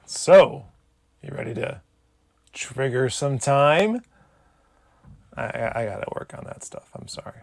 So, you ready to trigger some time? I gotta work on that stuff. I'm sorry.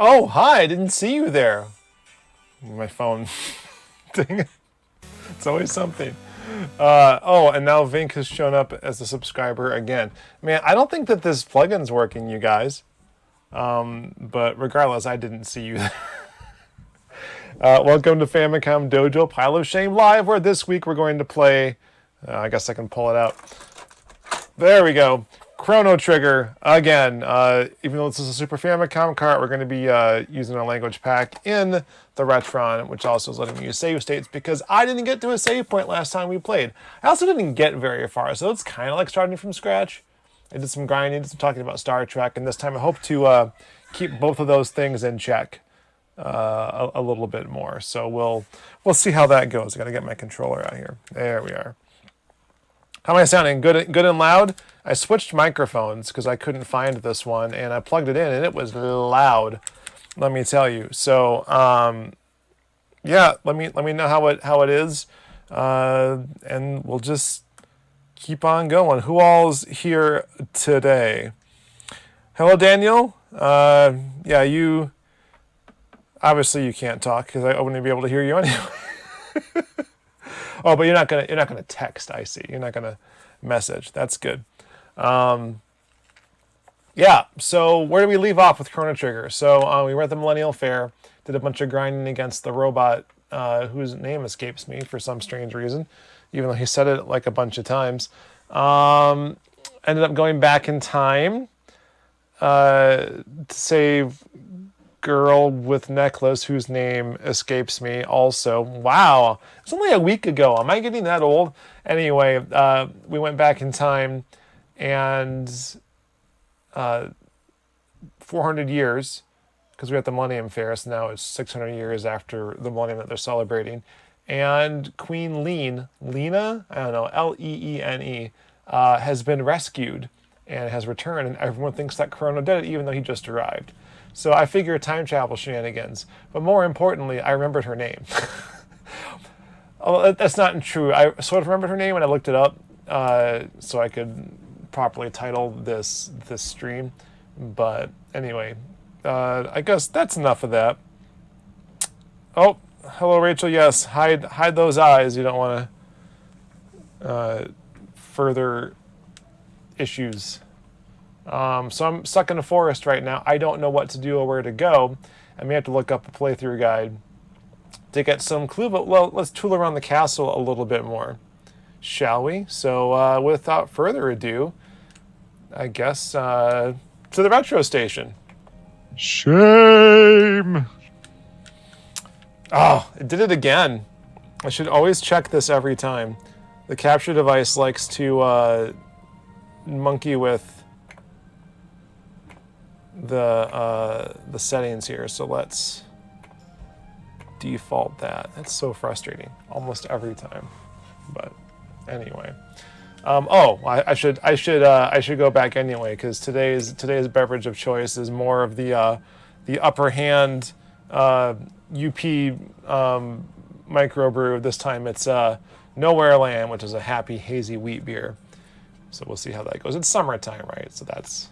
Oh, hi, I didn't see you there. My phone. Dang it. It's always something. Oh, and now Vinnk has shown up as a subscriber again. Man, I don't think that this plugin's working, you guys. But regardless, I didn't see you there. Welcome to Famicom Dojo Pile of Shame Live, where this week we're going to play... I guess I can pull it out. There we go. Chrono Trigger again. Even though this is a Super Famicom cart, we're going to be using a language pack in the Retron, which also is letting me use save states because I didn't get to a save point last time we played. I also didn't get very far, so it's kind of like starting from scratch. I did some grinding, did some talking about Star Trek, and this time I hope to keep both of those things in check a little bit more. So we'll see how that goes. I got to get my controller out here. There we are. How am I sounding? Good and loud? I switched microphones because I couldn't find this one, and I plugged it in, and it was loud. Let me tell you. So, yeah, let me know how it is, and we'll just keep on going. Who all's here today? Hello, Daniel. Yeah, you. Obviously, you can't talk because I wouldn't be able to hear you anyway. Oh, but you're not gonna text. I see. You're not gonna message. That's good. Yeah. So where do we leave off with Chrono Trigger? So we were at the Millennium Fair, did a bunch of grinding against the robot whose name escapes me for some strange reason, even though he said it like a bunch of times. Ended up going back in time to save girl with necklace whose name escapes me also. Wow, it's only a week ago. Am I getting that old? Anyway, we went back in time and 400 years, because we're at the Millennium Fair, so now it's 600 years after the millennium that they're celebrating. And Queen Leene, Lena? I don't know, Leene, has been rescued and has returned, and everyone thinks that Chrono did it, even though he just arrived. So I figure time travel shenanigans. But more importantly, I remembered her name. Oh, that's not true. I sort of remembered her name, and I looked it up so I could properly title this stream. But anyway, I guess that's enough of that. Oh, hello, Rachel. Yes, hide those eyes. You don't want to further issues. So I'm stuck in a forest right now. I don't know what to do or where to go. I may have to look up a playthrough guide to get some clue. But well, let's tool around the castle a little bit more, shall we? So without further ado, I guess to the retro station. Shame. Oh, it did it again. I should always check this every time. The capture device likes to monkey with the settings here. So let's default that. That's so frustrating almost every time. But anyway. I should go back anyway, because today's beverage of choice is more of the upper hand UP microbrew. This time it's Nowhere Land, which is a happy hazy wheat beer. So we'll see how that goes. It's summertime, right? So that's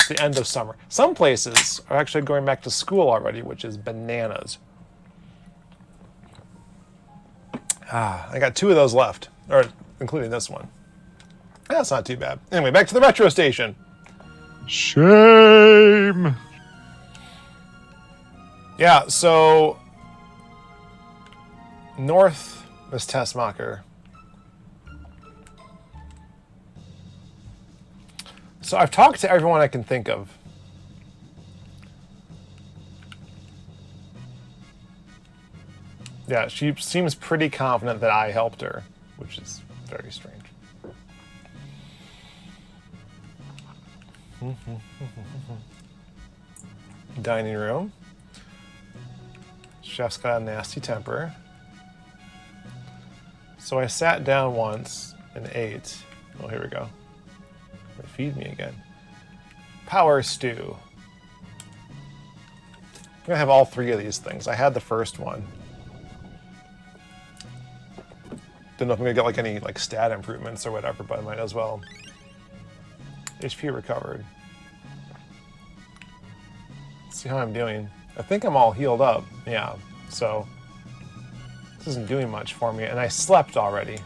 the end of summer. Some places are actually going back to school already, which is bananas. I got 2 of those left, or including this one. That's not too bad. Anyway, back to the retro station. Shame. Yeah, so North, Miss Tessmacher. So I've talked to everyone I can think of. Yeah, she seems pretty confident that I helped her, which is very strange. Dining room. Chef's got a nasty temper. So I sat down once and ate. Oh, here we go. Feed me again. Power stew. I'm gonna have all 3 of these things. I had the first one. Don't know if I'm gonna get like any like stat improvements or whatever, but I might as well. HP recovered. Let's see how I'm doing. I think I'm all healed up. Yeah, so this isn't doing much for me, and I slept already.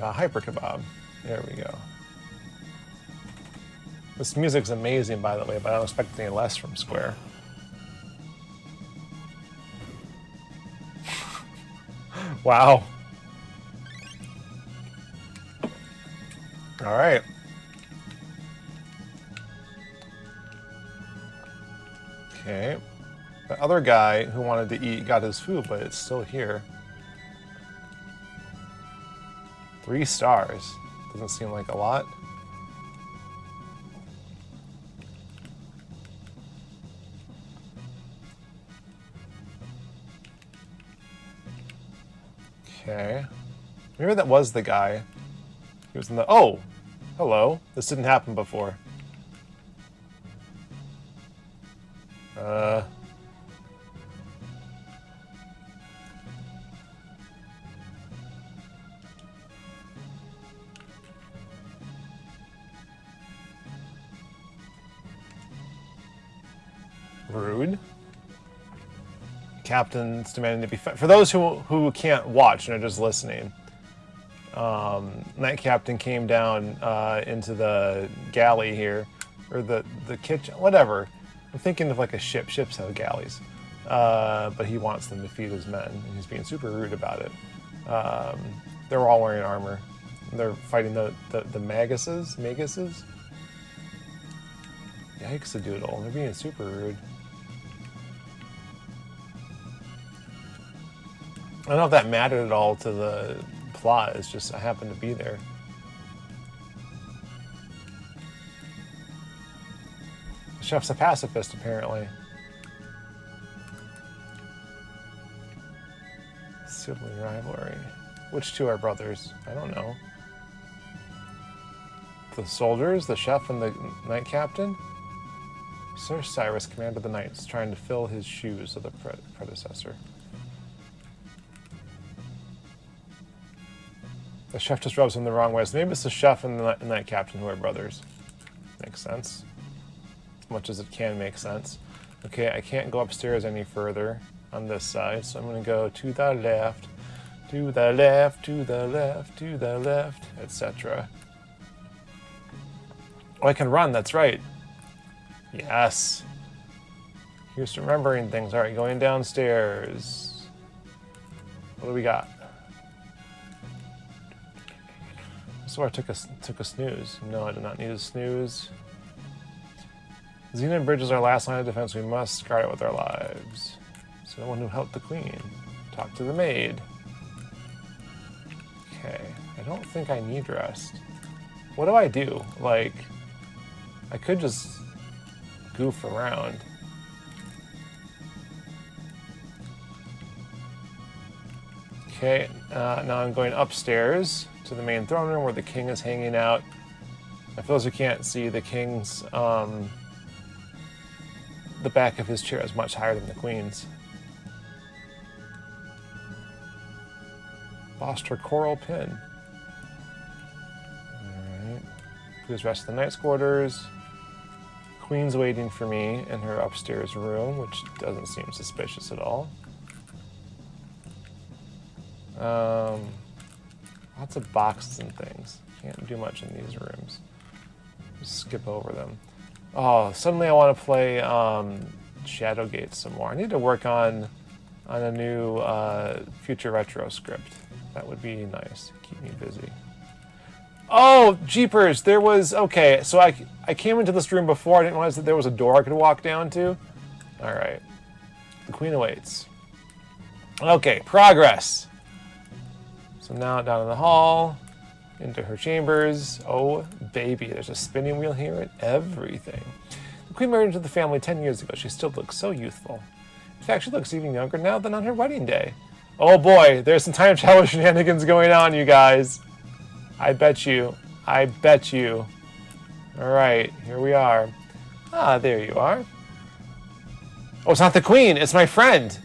Hyper kebab. There we go. This music's amazing, by the way, but I don't expect any less from Square. Wow. All right. Okay. The other guy who wanted to eat got his food, but it's still here. 3 stars. Doesn't seem like a lot. Okay. Maybe that was the guy. He was in the... Oh! Hello. This didn't happen before. Rude. Captain's demanding to be fed. For those who can't watch and are just listening, Night Captain came down into the galley here, or the kitchen, whatever. I'm thinking of like a ship. Ships have galleys, but he wants them to feed his men, and he's being super rude about it. They're all wearing armor. They're fighting the Maguses. Maguses. Yikes, a doodle. They're being super rude. I don't know if that mattered at all to the plot. It's just I happened to be there. The chef's a pacifist, apparently. Sibling rivalry. Which two are brothers? I don't know. The soldiers, the chef, and the knight captain? Sir Cyrus commanded the knights, trying to fill his shoes of the predecessor. The chef just rubs him the wrong way, so maybe it's the chef and the knight captain who are brothers. Makes sense. As much as it can make sense. Okay, I can't go upstairs any further on this side, so I'm going to go to the left, to the left, to the left, to the left, etc. Oh, I can run, that's right. Yes. Here's remembering things. All right, going downstairs. What do we got? So I took a snooze. No, I did not need a snooze. Xena Bridge is our last line of defense. We must guard it with our lives. So the one who helped the queen. Talk to the maid. Okay, I don't think I need rest. What do I do? Like, I could just goof around. Okay, now I'm going upstairs to the main throne room where the king is hanging out. For those who can't see, the king's, the back of his chair is much higher than the queen's. Lost her coral pin. Alright. Please rest in the knight's quarters. Queen's waiting for me in her upstairs room, which doesn't seem suspicious at all. Lots of boxes and things. Can't do much in these rooms. Just skip over them. Oh, suddenly I want to play Shadowgate some more. I need to work on a new future retro script. That would be nice. Keep me busy. Oh, jeepers! There was... Okay, so I came into this room before. I didn't realize that there was a door I could walk down to. Alright. The queen awaits. Okay, progress! So now down in the hall, into her chambers. Oh, baby, there's a spinning wheel here and everything. The queen married into the family 10 years ago. She still looks so youthful. In fact, she looks even younger now than on her wedding day. Oh boy, there's some time travel shenanigans going on, you guys. I bet you. I bet you. Alright, here we are. Ah, there you are. Oh, it's not the queen, it's my friend.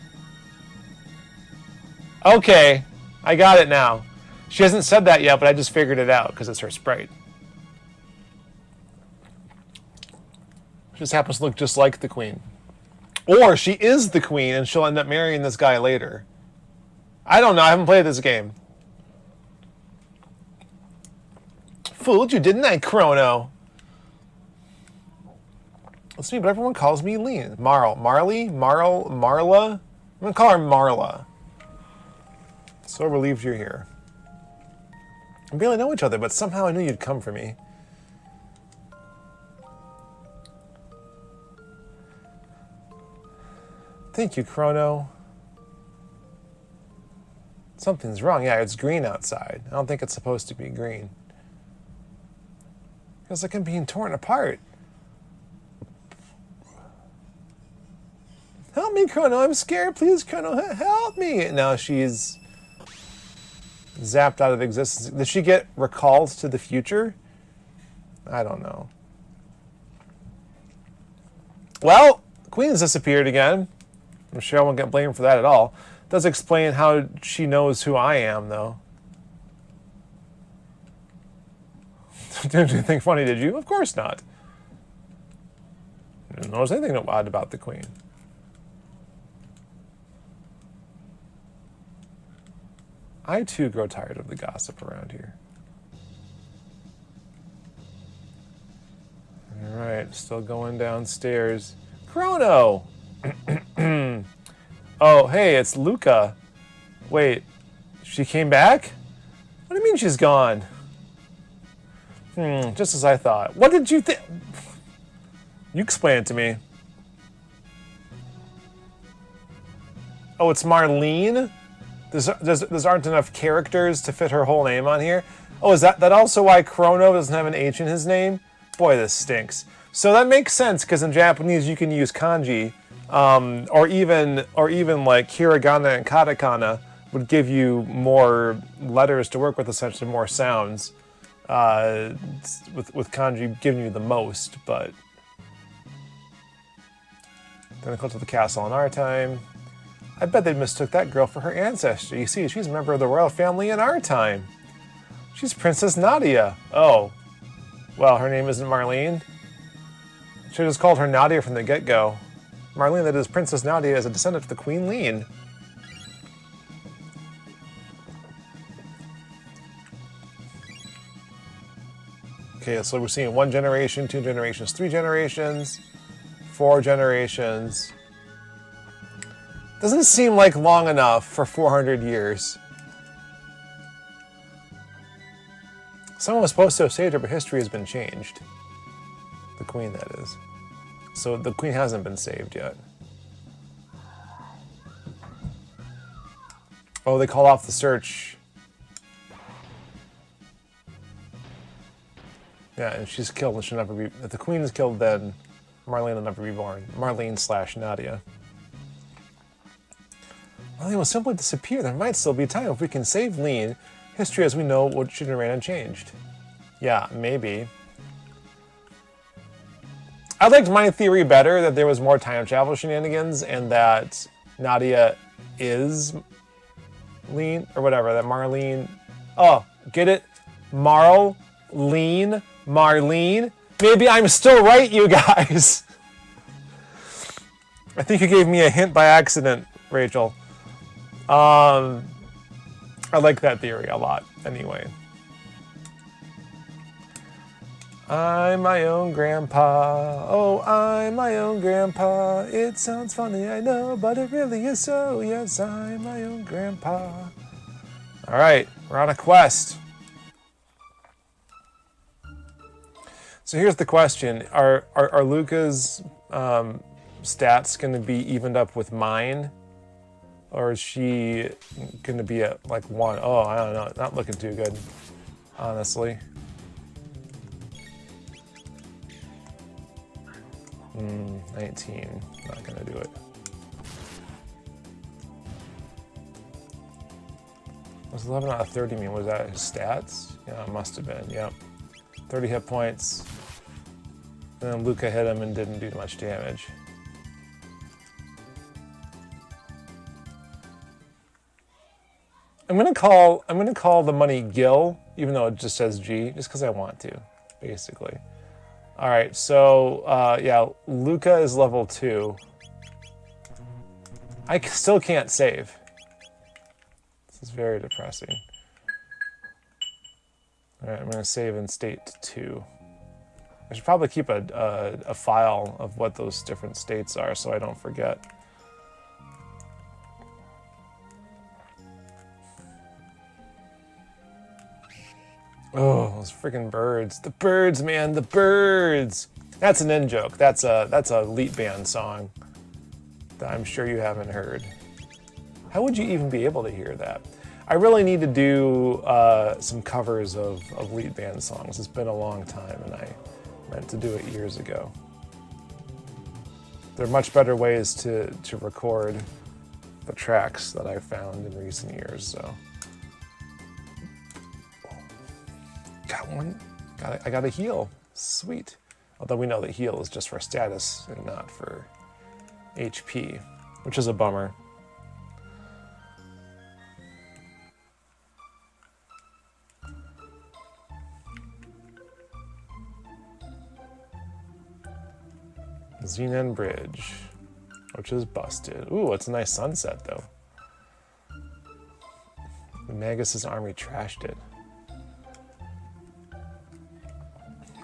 Okay, I got it now. She hasn't said that yet, but I just figured it out because it's her sprite. She just happens to look just like the queen. Or she is the queen and she'll end up marrying this guy later. I don't know, I haven't played this game. Fooled you, didn't I, Chrono? That's me, but everyone calls me Leene. Marla? I'm gonna call her Marla. So relieved you're here. We barely know each other, but somehow I knew you'd come for me. Thank you, Chrono. Something's wrong. Yeah, it's green outside. I don't think it's supposed to be green. Feels like I'm being torn apart. Help me, Chrono. I'm scared. Please, Chrono, help me. Now she's zapped out of existence. Did she get recalled to the future? I don't know. Well, Queen's disappeared again. I'm sure I won't get blamed for that at all. Does explain how she knows who I am, though. Didn't you think funny, did you? Of course not. I didn't notice anything odd about the queen. I, too, grow tired of the gossip around here. Alright, still going downstairs. Chrono! Oh, hey, it's Luca. Wait, she came back? What do you mean she's gone? Just as I thought. What did you think? You explain it to me. Oh, it's Marlene? There aren't enough characters to fit her whole name on here? Oh, is that also why Crono doesn't have an H in his name? Boy, this stinks. So that makes sense, because in Japanese you can use kanji, or even like hiragana and katakana, would give you more letters to work with, essentially more sounds. With kanji giving you the most, but then I go to the castle in our time. I bet they mistook that girl for her ancestry. You see, she's a member of the royal family in our time. She's Princess Nadia. Oh, well, her name isn't Marlene. Should have just called her Nadia from the get-go. Marlene, that is, Princess Nadia, is a descendant of the Queen Leene. Okay, so we're seeing 1 generation, 2 generations, 3 generations, 4 generations. Doesn't seem like long enough for 400 years. Someone was supposed to have saved her, but history has been changed. The queen, that is. So the queen hasn't been saved yet. Oh, they call off the search. Yeah, and she's killed and she'll never be... If the queen is killed, then Marlene will never be born. Marlene/Nadia. Marlene will simply disappear. There might still be time. If we can save Leene, history as we know should remain unchanged. Yeah, maybe. I liked my theory better, that there was more time travel shenanigans and that Nadia is Leene, or whatever, that Marlene... Oh, get it? Marlene? Maybe I'm still right, you guys. I think you gave me a hint by accident, Rachel. I like that theory a lot, anyway. I'm my own grandpa. Oh, I'm my own grandpa. It sounds funny, I know, but it really is so. Yes, I'm my own grandpa. All right, we're on a quest. So here's the question. Are Luca's stats going to be evened up with mine? Or is she going to be at like 1? Oh, I don't know. Not looking too good, honestly. 19. Not going to do it. Was 11 out of 30 mean? Was that his stats? Yeah, it must have been. Yep. 30 hit points. And then Luca hit him and didn't do much damage. I'm gonna call the money Gil, even though it just says G, just because I want to, basically. All right, so yeah, Luca is level 2. I still can't save. This is very depressing. All right, I'm gonna save in state 2. I should probably keep a file of what those different states are so I don't forget. Oh, those freaking birds. The birds, man, the birds! That's an in-joke. That's a Elite Band song that I'm sure you haven't heard. How would you even be able to hear that? I really need to do some covers of Elite Band songs. It's been a long time, and I meant to do it years ago. There are much better ways to record the tracks that I've found in recent years, so. Got one. I got a heal. Sweet. Although we know that heal is just for status and not for HP, which is a bummer. Xenon Bridge, which is busted. Ooh, it's a nice sunset, though. Magus' army trashed it.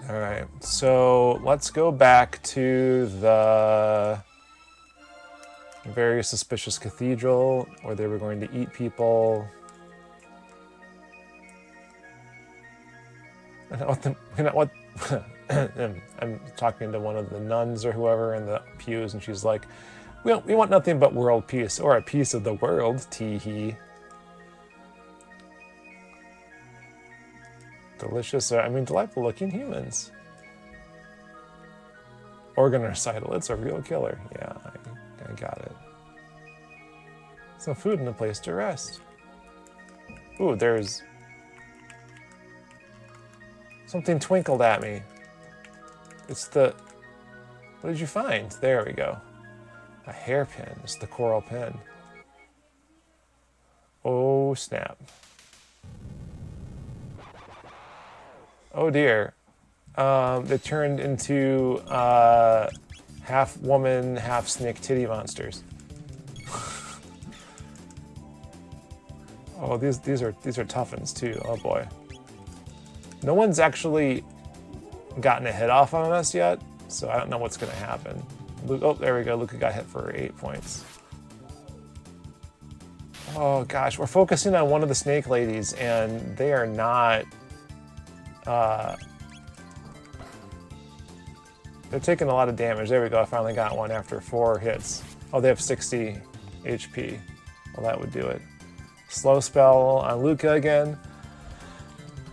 All right, so let's go back to the very suspicious cathedral where they were going to eat people. I'm talking to one of the nuns or whoever in the pews, and she's like, we want nothing but world peace, or a piece of the world, tee-hee. Delicious, I mean, delightful looking humans. Organ recital, it's a real killer. Yeah, I got it. Some food and a place to rest. Ooh, there's... something twinkled at me. It's the... What did you find? There we go. A hairpin. It's the coral pin. Oh, snap. Oh, dear. They turned into half woman, half snake titty monsters. Oh, these are toughens too. Oh boy. No one's actually gotten a hit off on us yet, so I don't know what's gonna happen. Oh, there we go. Luca got hit for 8 points. Oh gosh, we're focusing on one of the snake ladies, and they are not. They're taking a lot of damage. There we go. I finally got one after 4 hits. Oh, they have 60 HP. Well, that would do it. Slow spell on Luca again.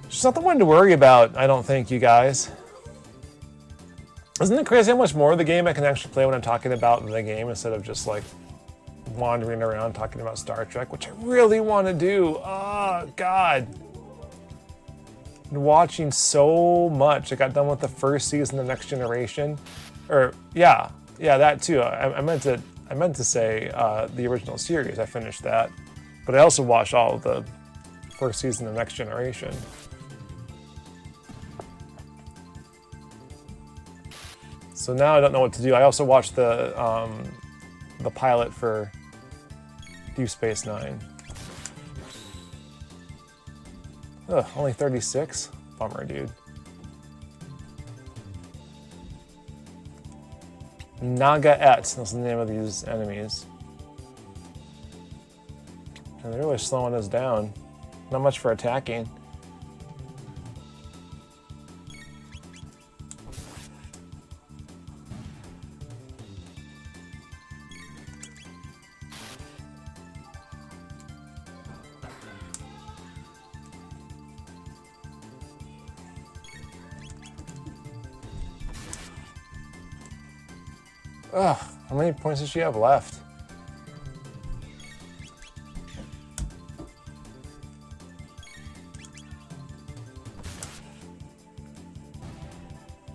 There's nothing one to worry about, I don't think, you guys. Isn't it crazy how much more of the game I can actually play when I'm talking about the game instead of just like wandering around talking about Star Trek, which I really want to do. Oh, God. Been watching so much. I got done with the first season of Next Generation. Or, yeah, that too. I meant to say the original series. I finished that. But I also watched all of the first season of Next Generation. So now I don't know what to do. I also watched the pilot for Deep Space Nine. Ugh, only 36? Bummer, dude. Naga-et, that's the name of these enemies. And they're really slowing us down. Not much for attacking. Ugh, how many points does she have left?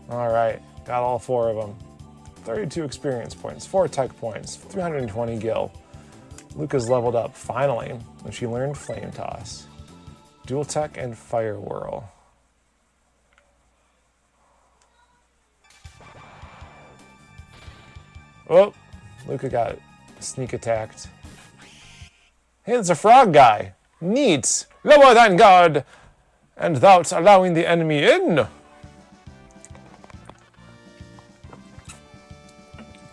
All right, got all 4 of them. 32 experience points, 4 tech points, 320 gil. Luca's leveled up, finally, when she learned Flame Toss. Dual Tech and Fire Whirl. Oh, Luca got sneak attacked. Hey, it's a frog guy. Neat. Lower than guard, and thou'rt allowing the enemy in.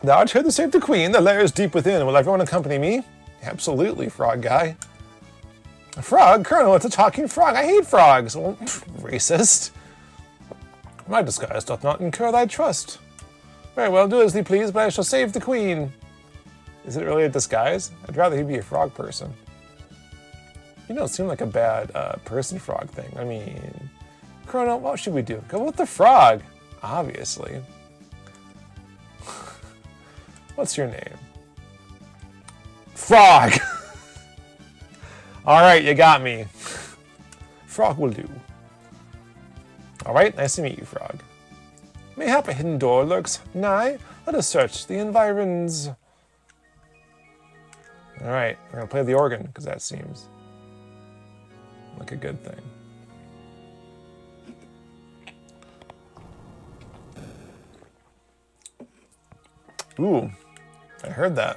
Thou art here to save the queen. The lair is deep within. Will everyone accompany me? Absolutely, frog guy. A frog? Colonel, it's a talking frog. I hate frogs. Well, racist. My disguise doth not incur thy trust. Very well, do as thee please, but I shall save the queen. Is it really a disguise? I'd rather he be a frog person. You don't seem like a bad person frog thing. I mean, Chrono, what should we do? Go with the frog, obviously. What's your name? Frog! Alright, you got me. Frog will do. Alright, nice to meet you, Frog. Mayhap a hidden door lurks nigh. Let us search the environs. Alright, we're gonna play the organ, because that seems like a good thing. Ooh, I heard that.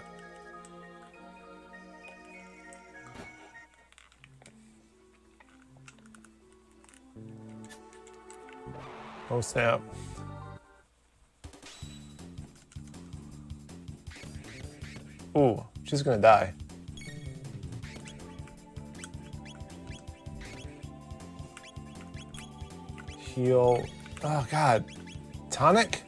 Oh snap. Ooh, she's gonna die. Heal. Oh god. Tonic?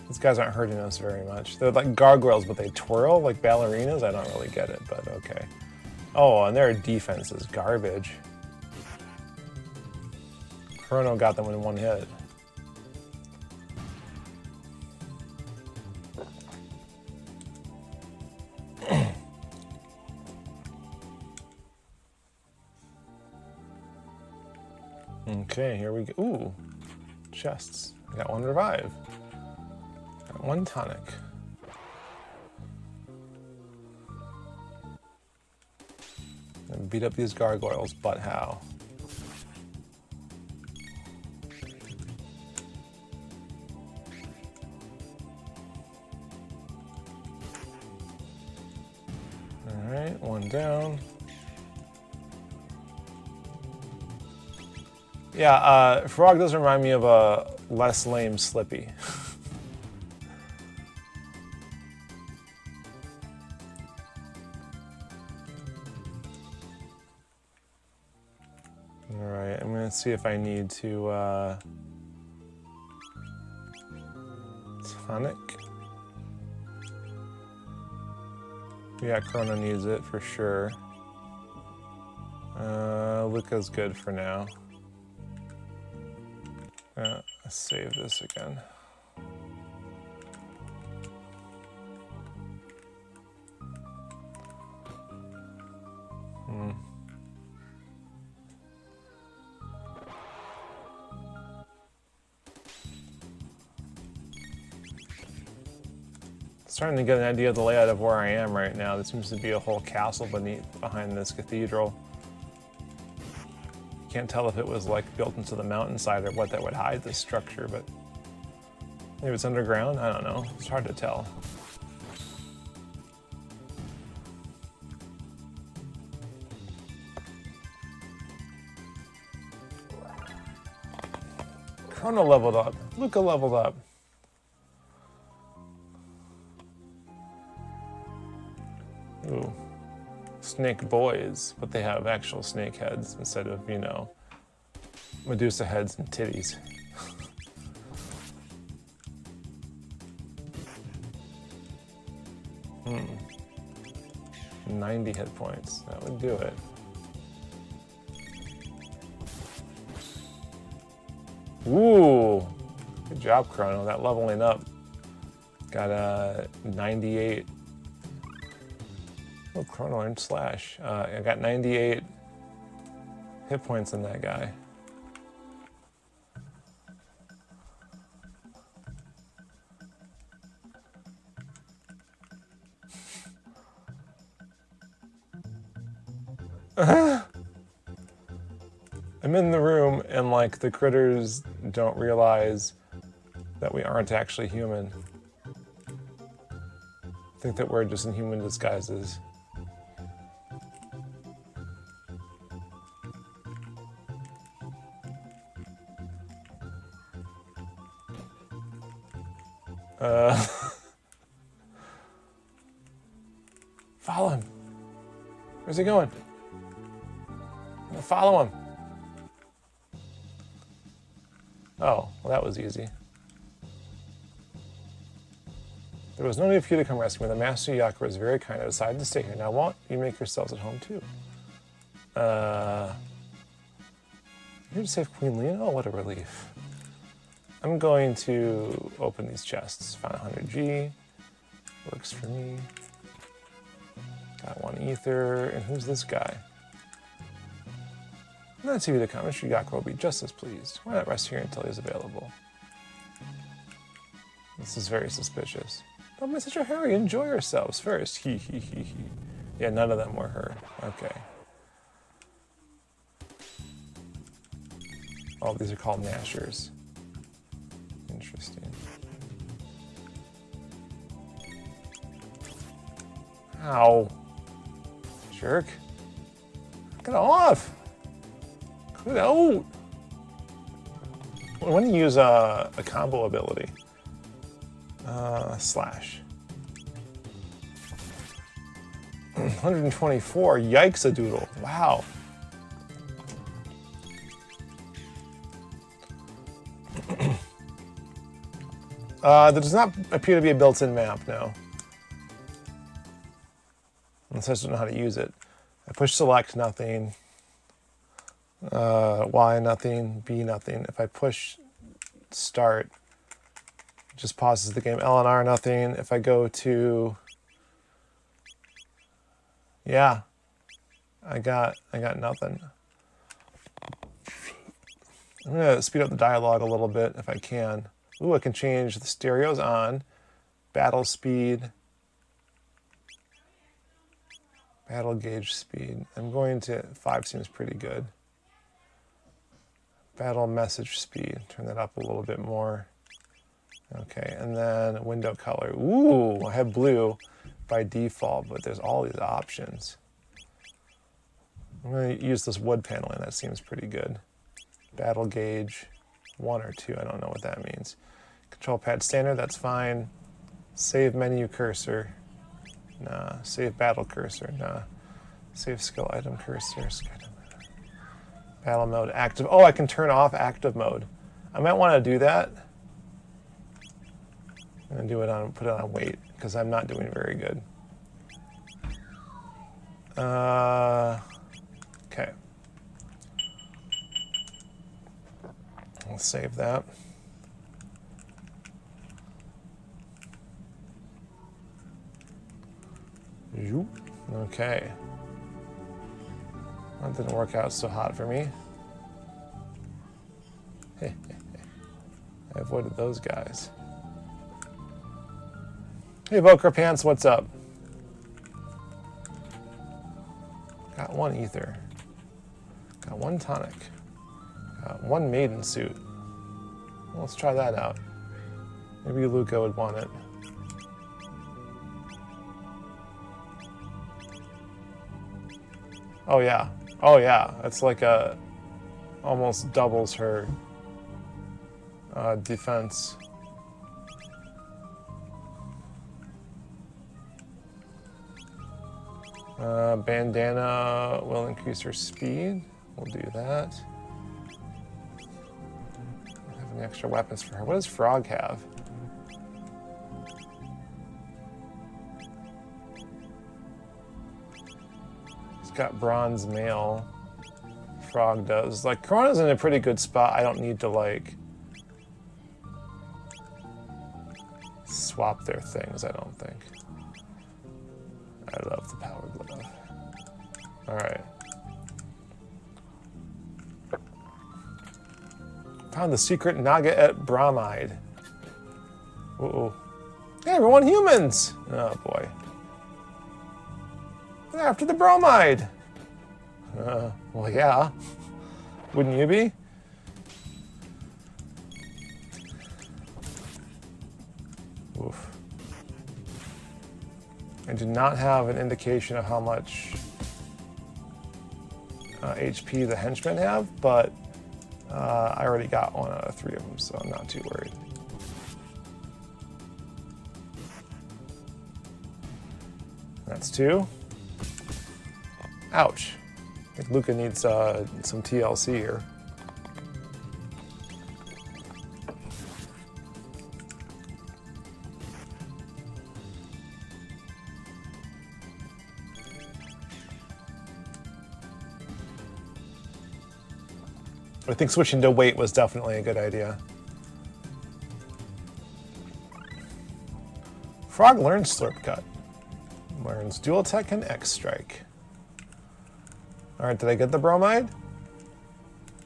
These guys aren't hurting us very much. They're like gargoyles, but they twirl like ballerinas. I don't really get it, but okay. Oh, and their defense is garbage. Chrono got them in one hit. Okay, here we go. Ooh, chests. I got one revive. Got one tonic. And beat up these gargoyles, but how? Alright, one down. Yeah, Frog does remind me of a less lame Slippy. Alright, I'm gonna see if I need to tonic. Yeah, Chrono needs it for sure. Luca's good for now. Let's save this again. Starting to get an idea of the layout of where I am right now. There seems to be a whole castle behind this cathedral. Can't tell if it was like built into the mountainside or what that would hide this structure, but maybe it's underground? I don't know. It's hard to tell. Chrono leveled up. Luca leveled up. Ooh. Snake boys, but they have actual snake heads instead of, you know, Medusa heads and titties. 90 hit points, that would do it. Ooh, good job, Chrono. That leveling up got a 98. Oh, Chrono and slash. I got 98 hit points in that guy. I'm in the room and like the critters don't realize that we aren't actually human. Think that we're just in human disguises. Follow him. Where's he going? I'm gonna follow him. Oh, well that was easy. There was no need for you to come rescue me. The Master Yaku was very kind. I decided to stay here. Now won't you make yourselves at home too? Here to save Queen Leene? Oh, what a relief. I'm going to open these chests. Found 100G. Works for me. Got one ether. And who's this guy? Not TV to come. Mr. Yaku will be just as pleased. Why not rest here until he's available? This is very suspicious. Don't be such a hurry. Enjoy yourselves first. He. Yeah, none of them were her. Okay. Oh, these are called Nashers. Interesting. Ow. Jerk. Get off! Get out! When you use a combo ability. Slash. 124. Yikes a doodle. Wow. There does not appear to be a built-in map, no. Unless I just don't know how to use it. push select, nothing. Y, nothing. B, nothing. If I push start, it just pauses the game. L and R, nothing. If I go to, yeah, I got nothing. I'm gonna speed up the dialogue a little bit if I can. Ooh, I can change the stereos on. Battle speed. Battle gauge speed. I'm going to, 5 seems pretty good. Battle message speed. Turn that up a little bit more. Okay, and then window color. Ooh, I have blue by default, but there's all these options. I'm going to use this wood paneling. That seems pretty good. Battle gauge, 1 or 2. I don't know what that means. Control pad standard, that's fine. Save menu cursor. Nah. Save battle cursor. Nah. Save skill item cursor. Battle mode active. Oh, I can turn off active mode. I might want to do that. I'm gonna do it on, put it on wait, because I'm not doing very good. Okay. I'll save that. Okay. That didn't work out so hot for me. I avoided those guys. Hey, Voker Pants, what's up? Got 1 ether. Got 1 tonic. Got 1 maiden suit. Well, let's try that out. Maybe Luca would want it. Oh yeah. Oh yeah. It's like a almost doubles her defense. Bandana will increase her speed. We'll do that. Have any extra weapons for her. What does Frog have? He's got bronze mail. Frog does. Like, Chrono's in a pretty good spot. I don't need to, like, swap their things, I don't think. I love the power glove. Alright. Found the secret Naga at Bromide. Uh-oh. Hey everyone, humans! Oh boy. They're after the bromide! Well yeah. Wouldn't you be? Oof. I do not have an indication of how much HP the henchmen have, but I already got 1 out of 3 of them, so I'm not too worried. That's 2. Ouch. I think Luca needs some TLC here. I think switching to weight was definitely a good idea. Frog learns Slurp Cut. Learns Dual Tech and X Strike. Alright, did I get the bromide?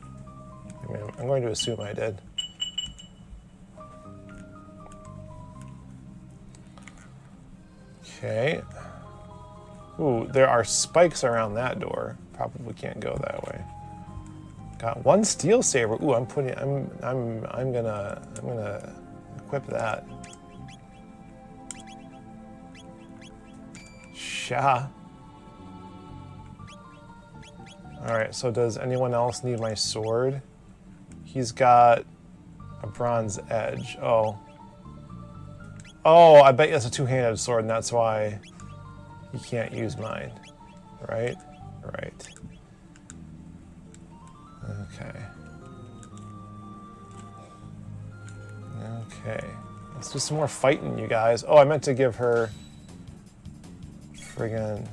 I mean, I'm going to assume I did. Okay. Ooh, there are spikes around that door. Probably can't go that way. Got 1 steel saber. Ooh, I'm gonna equip that. Sha. Alright, so does anyone else need my sword? He's got a bronze edge. Oh. Oh, I bet it's a 2-handed sword, and that's why he can't use mine. Right? Right. Okay. Okay. Let's do some more fighting, you guys. Oh, I meant to give her friggin'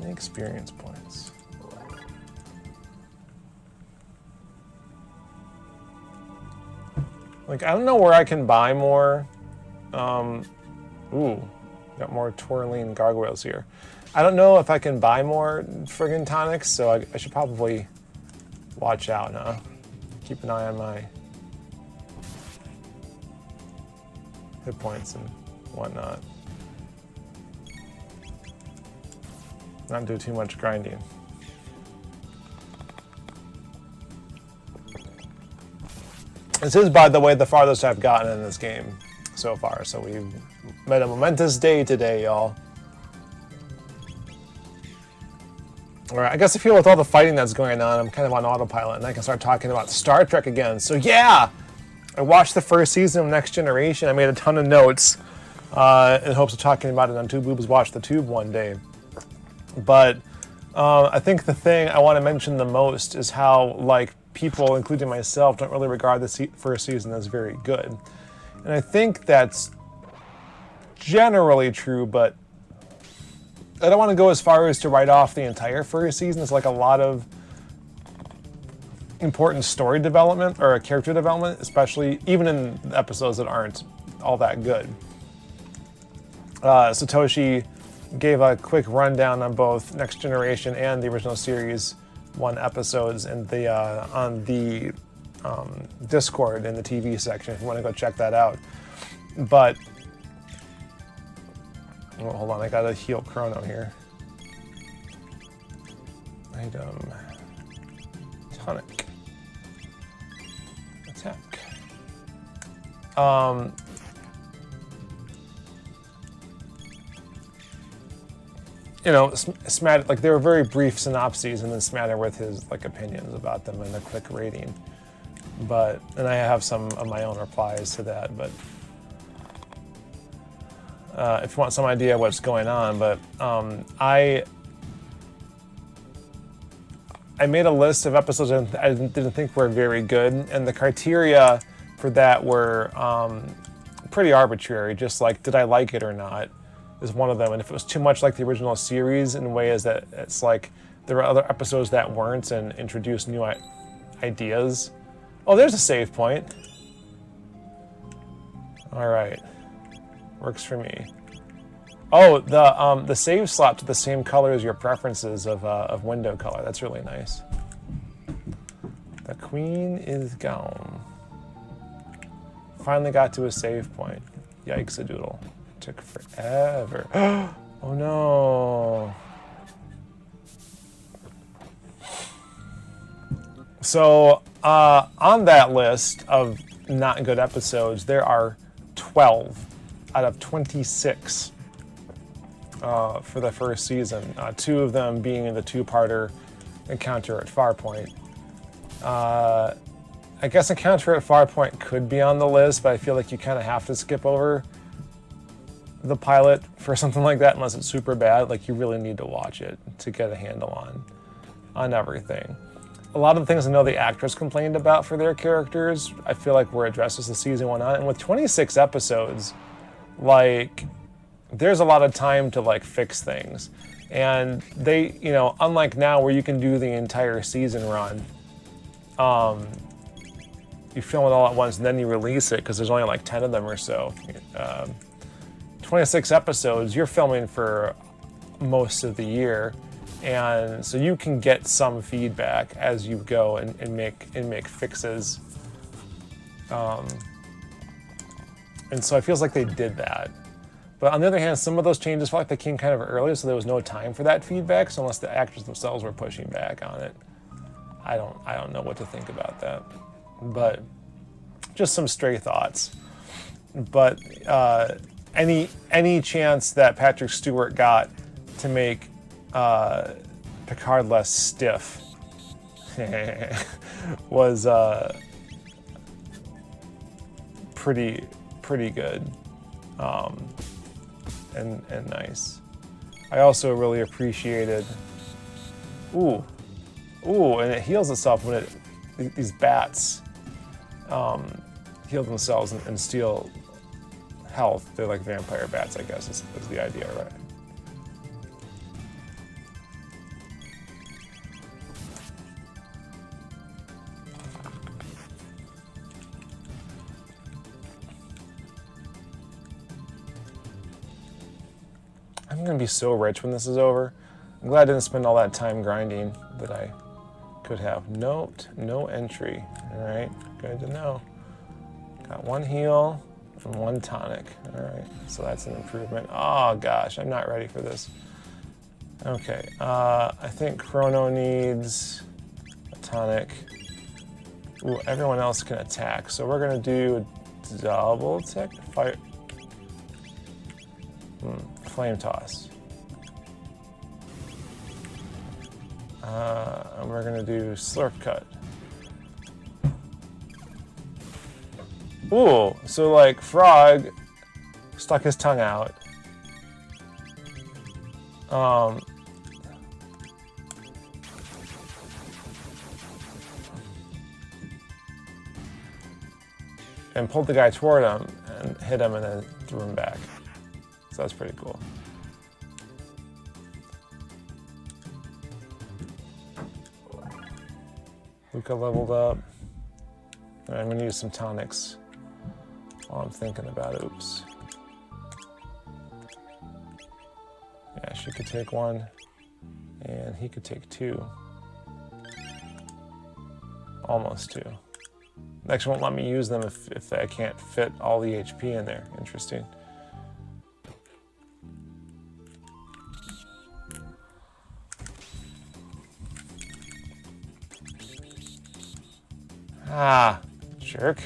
Experience points. Like, I don't know where I can buy more. Ooh, got more twirling gargoyles here. I don't know if I can buy more friggin' tonics, so I should probably watch out, huh? Keep an eye on my hit points and whatnot. Not do too much grinding. This is, by the way, the farthest I've gotten in this game so far, so we've met a momentous day today, y'all. Alright, I guess I feel with all the fighting that's going on, I'm kind of on autopilot, and I can start talking about Star Trek again. So yeah! I watched the first season of Next Generation. I made a ton of notes in hopes of talking about it on Two Boobs Watch the Tube one day. But I think the thing I want to mention the most is how, like, people, including myself, don't really regard the first season as very good. And I think that's generally true, but I don't want to go as far as to write off the entire first season. It's like a lot of important story development or character development, especially even in episodes that aren't all that good. Satoshi gave a quick rundown on both Next Generation and the original Series 1 episodes in the on the Discord in the TV section if you want to go check that out. But oh, hold on, I gotta heal Chrono here. Item tonic attack. You know, Smatter, like, they were very brief synopses, and then Smatter with his, like, opinions about them and a quick rating. But, and I have some of my own replies to that, but if you want some idea what's going on, but I made a list of episodes I didn't think were very good, and the criteria for that were pretty arbitrary, just like, did I like it or not, is one of them. And if it was too much like the original series in ways that it's like there were other episodes that weren't and introduced new ideas. Oh, there's a save point. All right, works for me. Oh, the save slot to the same color as your preferences of window color. That's really nice. The queen is gone. Finally got to a save point. Yikes-a-doodle. Took forever. Oh no. So on that list of not good episodes, there are 12 out of 26 for the first season. 2 of them being in the two-parter Encounter at Farpoint. I guess Encounter at Farpoint could be on the list, but I feel like you kind of have to skip over the pilot for something like that unless it's super bad. Like, you really need to watch it to get a handle on everything. A lot of the things I know the actors complained about for their characters, I feel like were addressed as the season went on. And with 26 episodes, like, there's a lot of time to, like, fix things. And they, you know, unlike now where you can do the entire season run, you film it all at once and then you release it because there's only like 10 of them or so. 26 episodes, you're filming for most of the year, and so you can get some feedback as you go and make fixes. And so it feels like they did that. But on the other hand, some of those changes felt like they came kind of early, so there was no time for that feedback. So unless the actors themselves were pushing back on it, I don't know what to think about that. But just some stray thoughts. But any chance that Patrick Stewart got to make Picard less stiff was pretty good and nice. I also really appreciated. Ooh, Ooh, and it heals itself when these bats heal themselves and steal health. They're like vampire bats, I guess, is the idea, right? I'm gonna be so rich when this is over. I'm glad I didn't spend all that time grinding that I could have. Note, no entry. All right, good to know. Got one heal and one tonic. All right, so that's an improvement. Oh gosh, I'm not ready for this. Okay, I think Chrono needs a tonic. Ooh, everyone else can attack. So we're gonna do double tick fire. Flame toss. And we're gonna do slurp cut. Ooh, so like Frog stuck his tongue out. And pulled the guy toward him and hit him and then threw him back. So that's pretty cool. Luca leveled up. All right, I'm gonna use some tonics while I'm thinking about it. Oops. Yeah, she could take one, and he could take two. Almost two. Next won't let me use them if I can't fit all the HP in there. Interesting. Ah, jerk.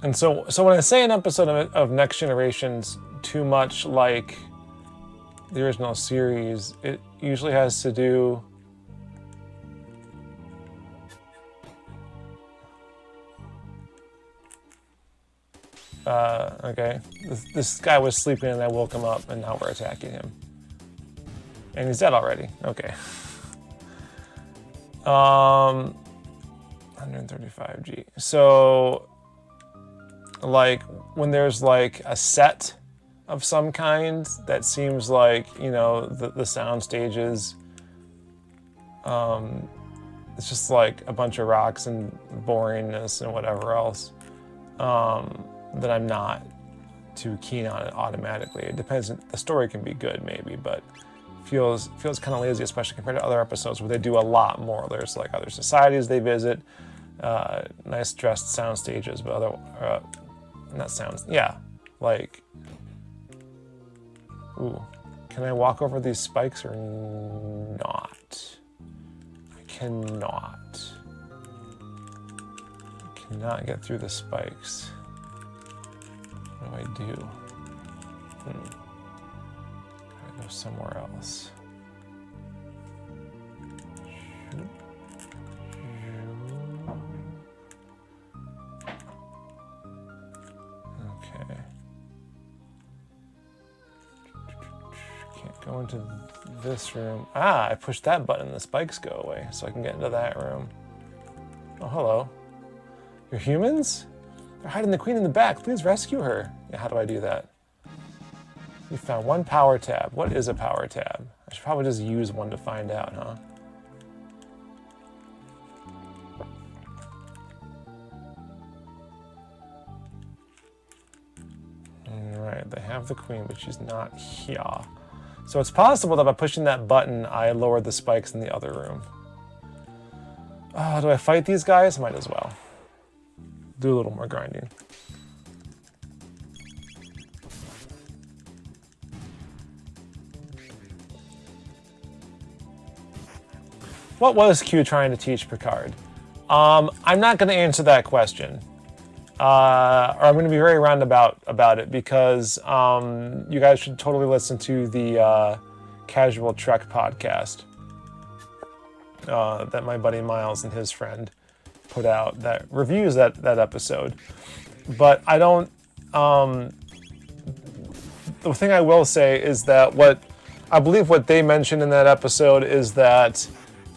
And so when I say an episode of Next Generation's too much like the original series, it usually has to do okay. This guy was sleeping and I woke him up and now we're attacking him. And he's dead already. Okay. 135G. So, like, when there's like a set of some kind that seems like, you know, the sound stages, it's just like a bunch of rocks and boringness and whatever else. That I'm not too keen on it automatically. It depends. The story can be good maybe, but feels kind of lazy, especially compared to other episodes where they do a lot more. There's like other societies they visit, nice dressed sound stages, but other not sounds. Yeah, like. Ooh, can I walk over these spikes or not? I cannot. I cannot get through the spikes. What do I do? Gotta go somewhere else. Okay. Can't go into this room. Ah, I pushed that button and the spikes go away, so I can get into that room. Oh, hello. You're humans? They're hiding the queen in the back. Please rescue her. Yeah, how do I do that? You found one power tab. What is a power tab? I should probably just use one to find out, huh? Alright, they have the queen, but she's not here. So it's possible that by pushing that button, I lowered the spikes in the other room. Do I fight these guys? Might as well. Do a little more grinding. What was Q trying to teach Picard? I'm not going to answer that question. Or I'm going to be very roundabout about it because you guys should totally listen to the Casual Trek podcast. that my buddy Miles and his friend put out that reviews that episode. But I don't. The thing I will say is that what I believe what they mentioned in that episode is that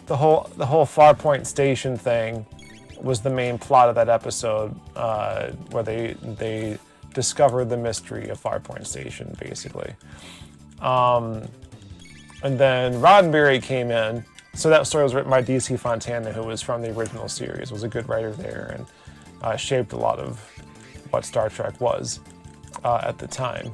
the whole Farpoint Station thing was the main plot of that episode, where they discovered the mystery of Farpoint Station, basically. And then Roddenberry came in. So that story was written by D.C. Fontana, who was from the original series, was a good writer there, and shaped a lot of what Star Trek was at the time.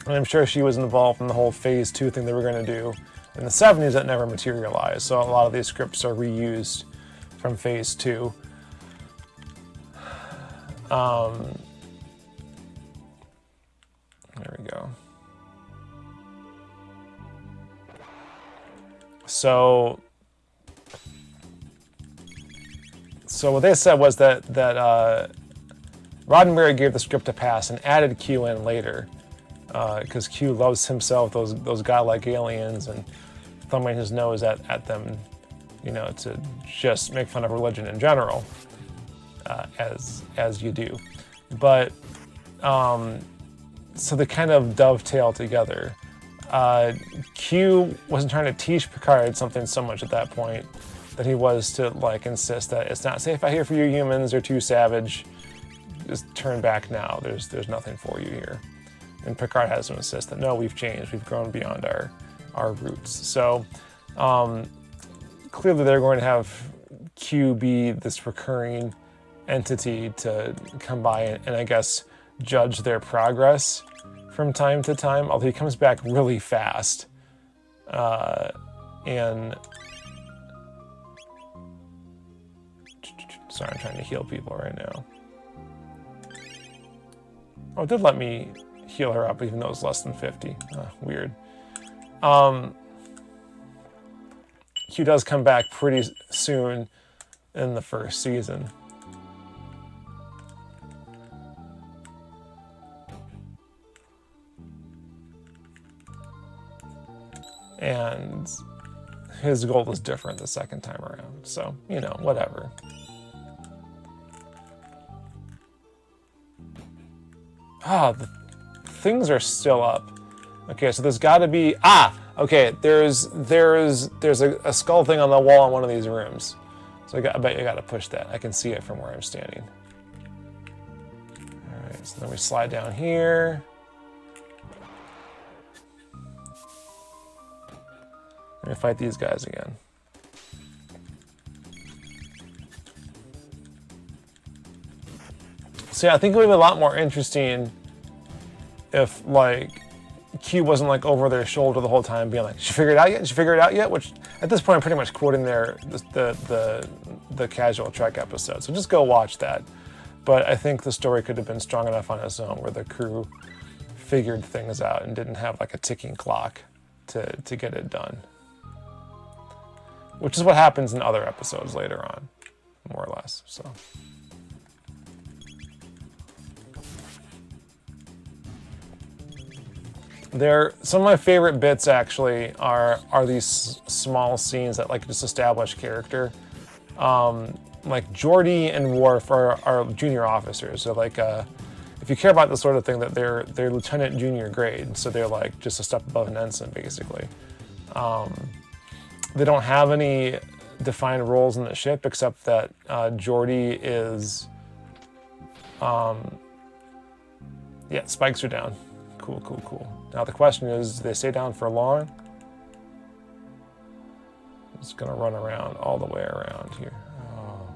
And I'm sure she was involved in the whole Phase 2 thing they were going to do in the 70s that never materialized. So a lot of these scripts are reused from Phase 2. There we go. So what they said was that Roddenberry gave the script a pass and added Q in later, because Q loves himself those godlike aliens and thumbing his nose at them, you know, to just make fun of religion in general, as you do. But so they kind of dovetail together. Q wasn't trying to teach Picard something so much at that point that he was to like insist that it's not safe out here for you humans, they're too savage, just turn back now, there's nothing for you here. And Picard has to insist that no, we've changed, we've grown beyond our roots. So clearly they're going to have Q be this recurring entity to come by and I guess judge their progress from time to time, although he comes back really fast. And sorry, I'm trying to heal people right now. Oh, it did let me heal her up even though it's less than 50. Weird. Q does come back pretty soon in the first season. And his goal is different the second time around. So, you know, whatever. The things are still up. Okay, so there's got to be... okay, there's a skull thing on the wall in one of these rooms. So I bet you got to push that. I can see it from where I'm standing. All right, so then we slide down here. We're gonna fight these guys again. So yeah, I think it would be a lot more interesting if like Q wasn't like over their shoulder the whole time being like, "Did you figure it out yet? Did you figure it out yet?" Which at this point I'm pretty much quoting the casual Trek episode. So just go watch that. But I think the story could have been strong enough on its own where the crew figured things out and didn't have like a ticking clock to get it done. Which is what happens in other episodes later on, more or less, so. Some of my favorite bits actually are these small scenes that like just establish character. Like Geordi and Worf are junior officers, so like if you care about this sort of thing, that they're lieutenant junior grade, so they're like just a step above an ensign basically. They don't have any defined roles in the ship except that Geordi is... yeah, spikes are down. Cool, cool, cool. Now the question is, do they stay down for long? I'm just gonna run around all the way around here. Oh.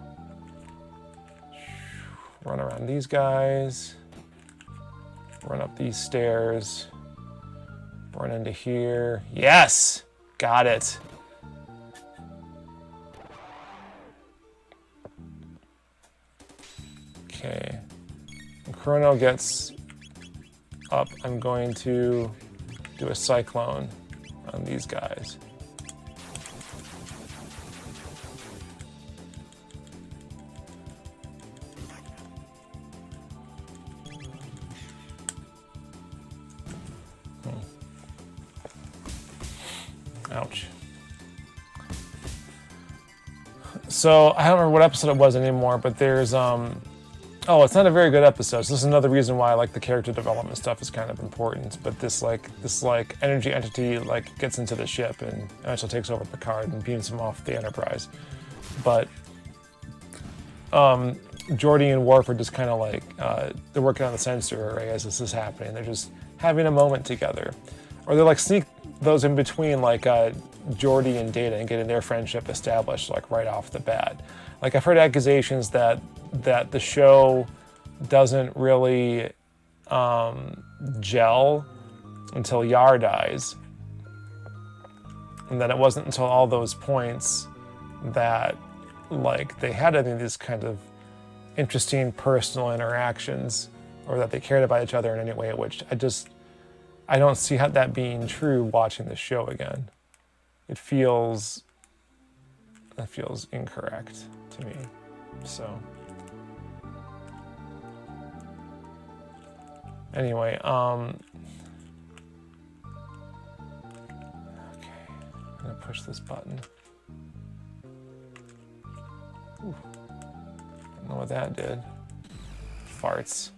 Run around these guys. Run up these stairs. Run into here. Yes! Got it. Okay, when Chrono gets up, I'm going to do a cyclone on these guys. Ouch. So I don't remember what episode it was anymore, but there's oh, it's not a very good episode. So this is another reason why like the character development stuff is kind of important. But this energy entity like gets into the ship and eventually takes over Picard and beams him off the Enterprise. But Geordi and Worf are just kind of like they're working on the sensor array as this is happening. They're just having a moment together, or they like sneak those in between like Geordi and Data and getting their friendship established like right off the bat. Like I've heard accusations that the show doesn't really gel until Yar dies, and that it wasn't until all those points that like they had any of these kind of interesting personal interactions, or that they cared about each other in any way, which I don't see how that being true watching the show again. That feels incorrect to me. So anyway, okay, I'm gonna push this button. Ooh. I don't know what that did. Farts.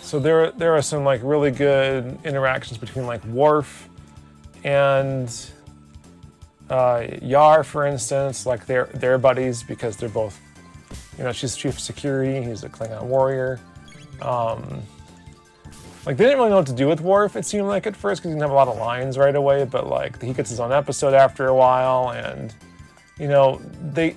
So there are some like really good interactions between like Worf and Yar, for instance. Like they're buddies because they're both, you know, she's chief of security, he's a Klingon warrior. Like they didn't really know what to do with Worf, it seemed like at first, because he didn't have a lot of lines right away, but like he gets his own episode after a while, and you know, they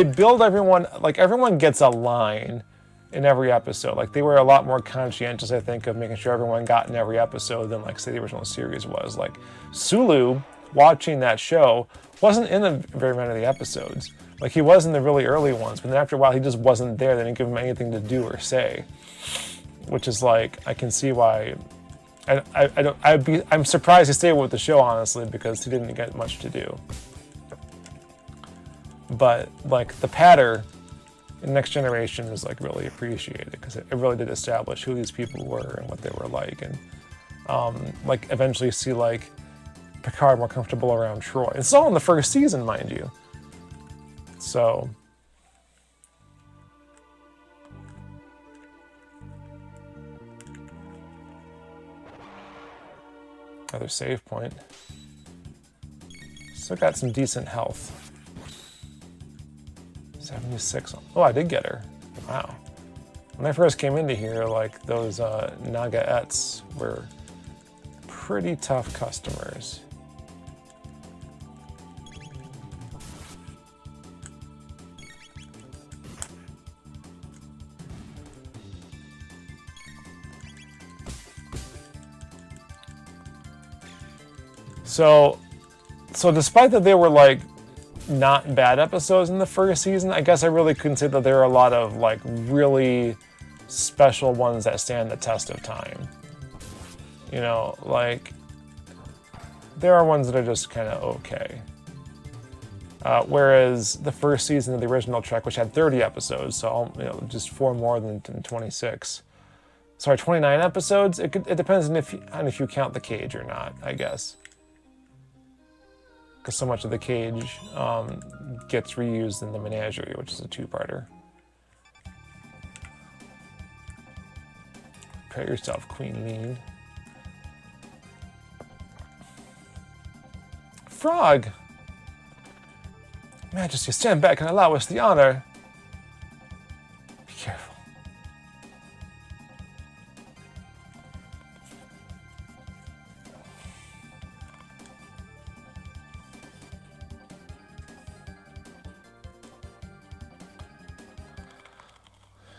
build everyone, like everyone gets a line in every episode. Like they were a lot more conscientious, I think, of making sure everyone got in every episode than like say the original series was. Like Sulu, watching that show, wasn't in very many of the episodes. Like he was in the really early ones, but then after a while he just wasn't there. They didn't give him anything to do or say. Which is like, I can see why. I'm surprised he stayed with the show, honestly, because he didn't get much to do. But like the patter in Next Generation is like really appreciated, because it really did establish who these people were and what they were like, and like eventually see like Picard more comfortable around Troy. It's all in the first season, mind you. So. Another save point. Still got some decent health. 76. Oh, I did get her. Wow. When I first came into here, like those Nagaets were pretty tough customers. So despite that they were like not bad episodes in the first season, I guess I really couldn't say that there are a lot of like really special ones that stand the test of time. You know, like there are ones that are just kind of okay. Whereas the first season of the original Trek, which had 30 episodes, so you know, just 4 more than 26. Sorry, 29 episodes. It depends on if you count the cage or not, I guess. Because so much of the cage gets reused in the Menagerie, which is a 2-parter. Prepare yourself, Queen Leene. Frog! Majesty, stand back and allow us the honor. Be careful.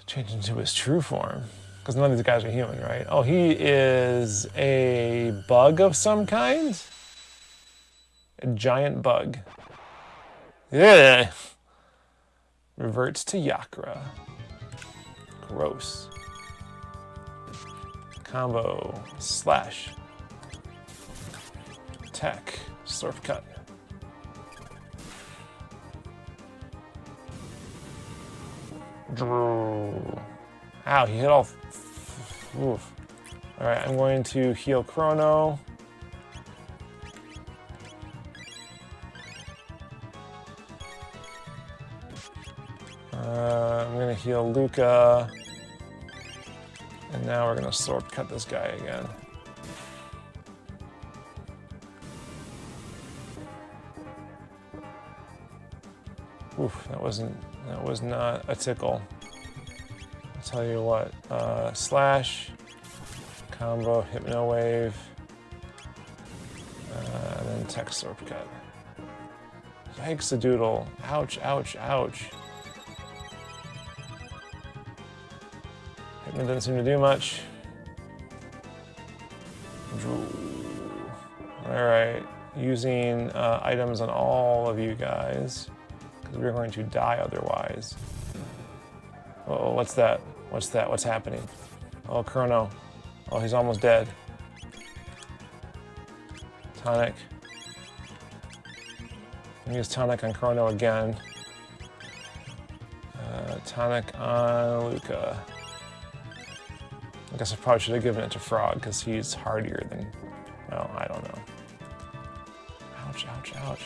Change into his true form. Because none of these guys are human, right? Oh, he is a bug of some kind? A giant bug. Yeah. Reverts to Yakra. Gross. Combo. Slash. Attack. Surf cut. Ow, he hit all... Oof. Alright, I'm going to heal Chrono. I'm going to heal Luca. And now we're going to sword cut this guy again. Oof, that was not a tickle. I'll tell you what, slash, combo, hypno wave, and then tech sword cut. Yikes a doodle. Ouch, ouch, ouch. Hypno didn't seem to do much. Alright, using items on all of you guys, because we're going to die otherwise. Uh-oh, what's that? What's that? What's happening? Oh, Crono. Oh, he's almost dead. Tonic. Use tonic on Crono again. Tonic on Luca. I guess I probably should have given it to Frog because he's hardier than... Well, I don't know. Ouch, ouch, ouch.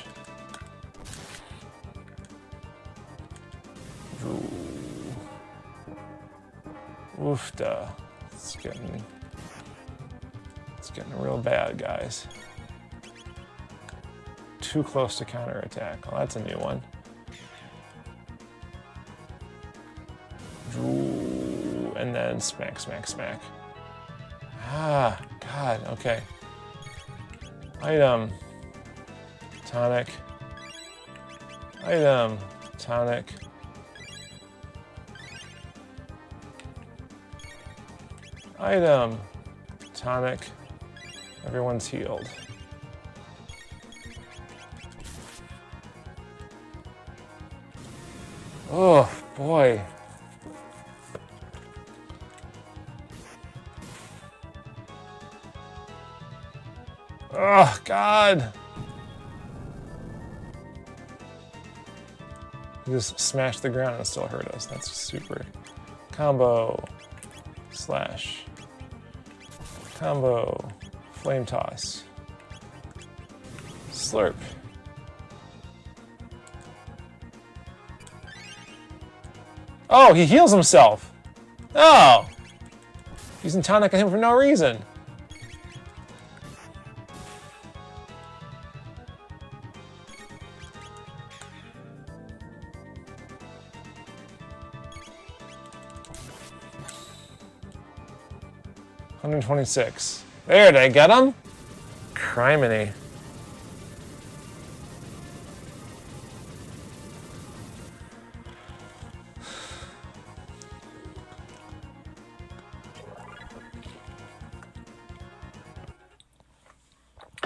Oofda. It's getting real bad, guys. Too close to counterattack. Well, that's a new one. And then smack, smack, smack. Ah, God, okay. Item. Tonic. Item. Tonic. Item. Tonic. Everyone's healed. Oh, boy. Oh, God. He just smashed the ground and still hurt us. That's super. Combo. Slash. Combo. Flame toss. Slurp. Oh, he heals himself. Oh. Using tonic on him for no reason. $126. There, did I get him? Criminy.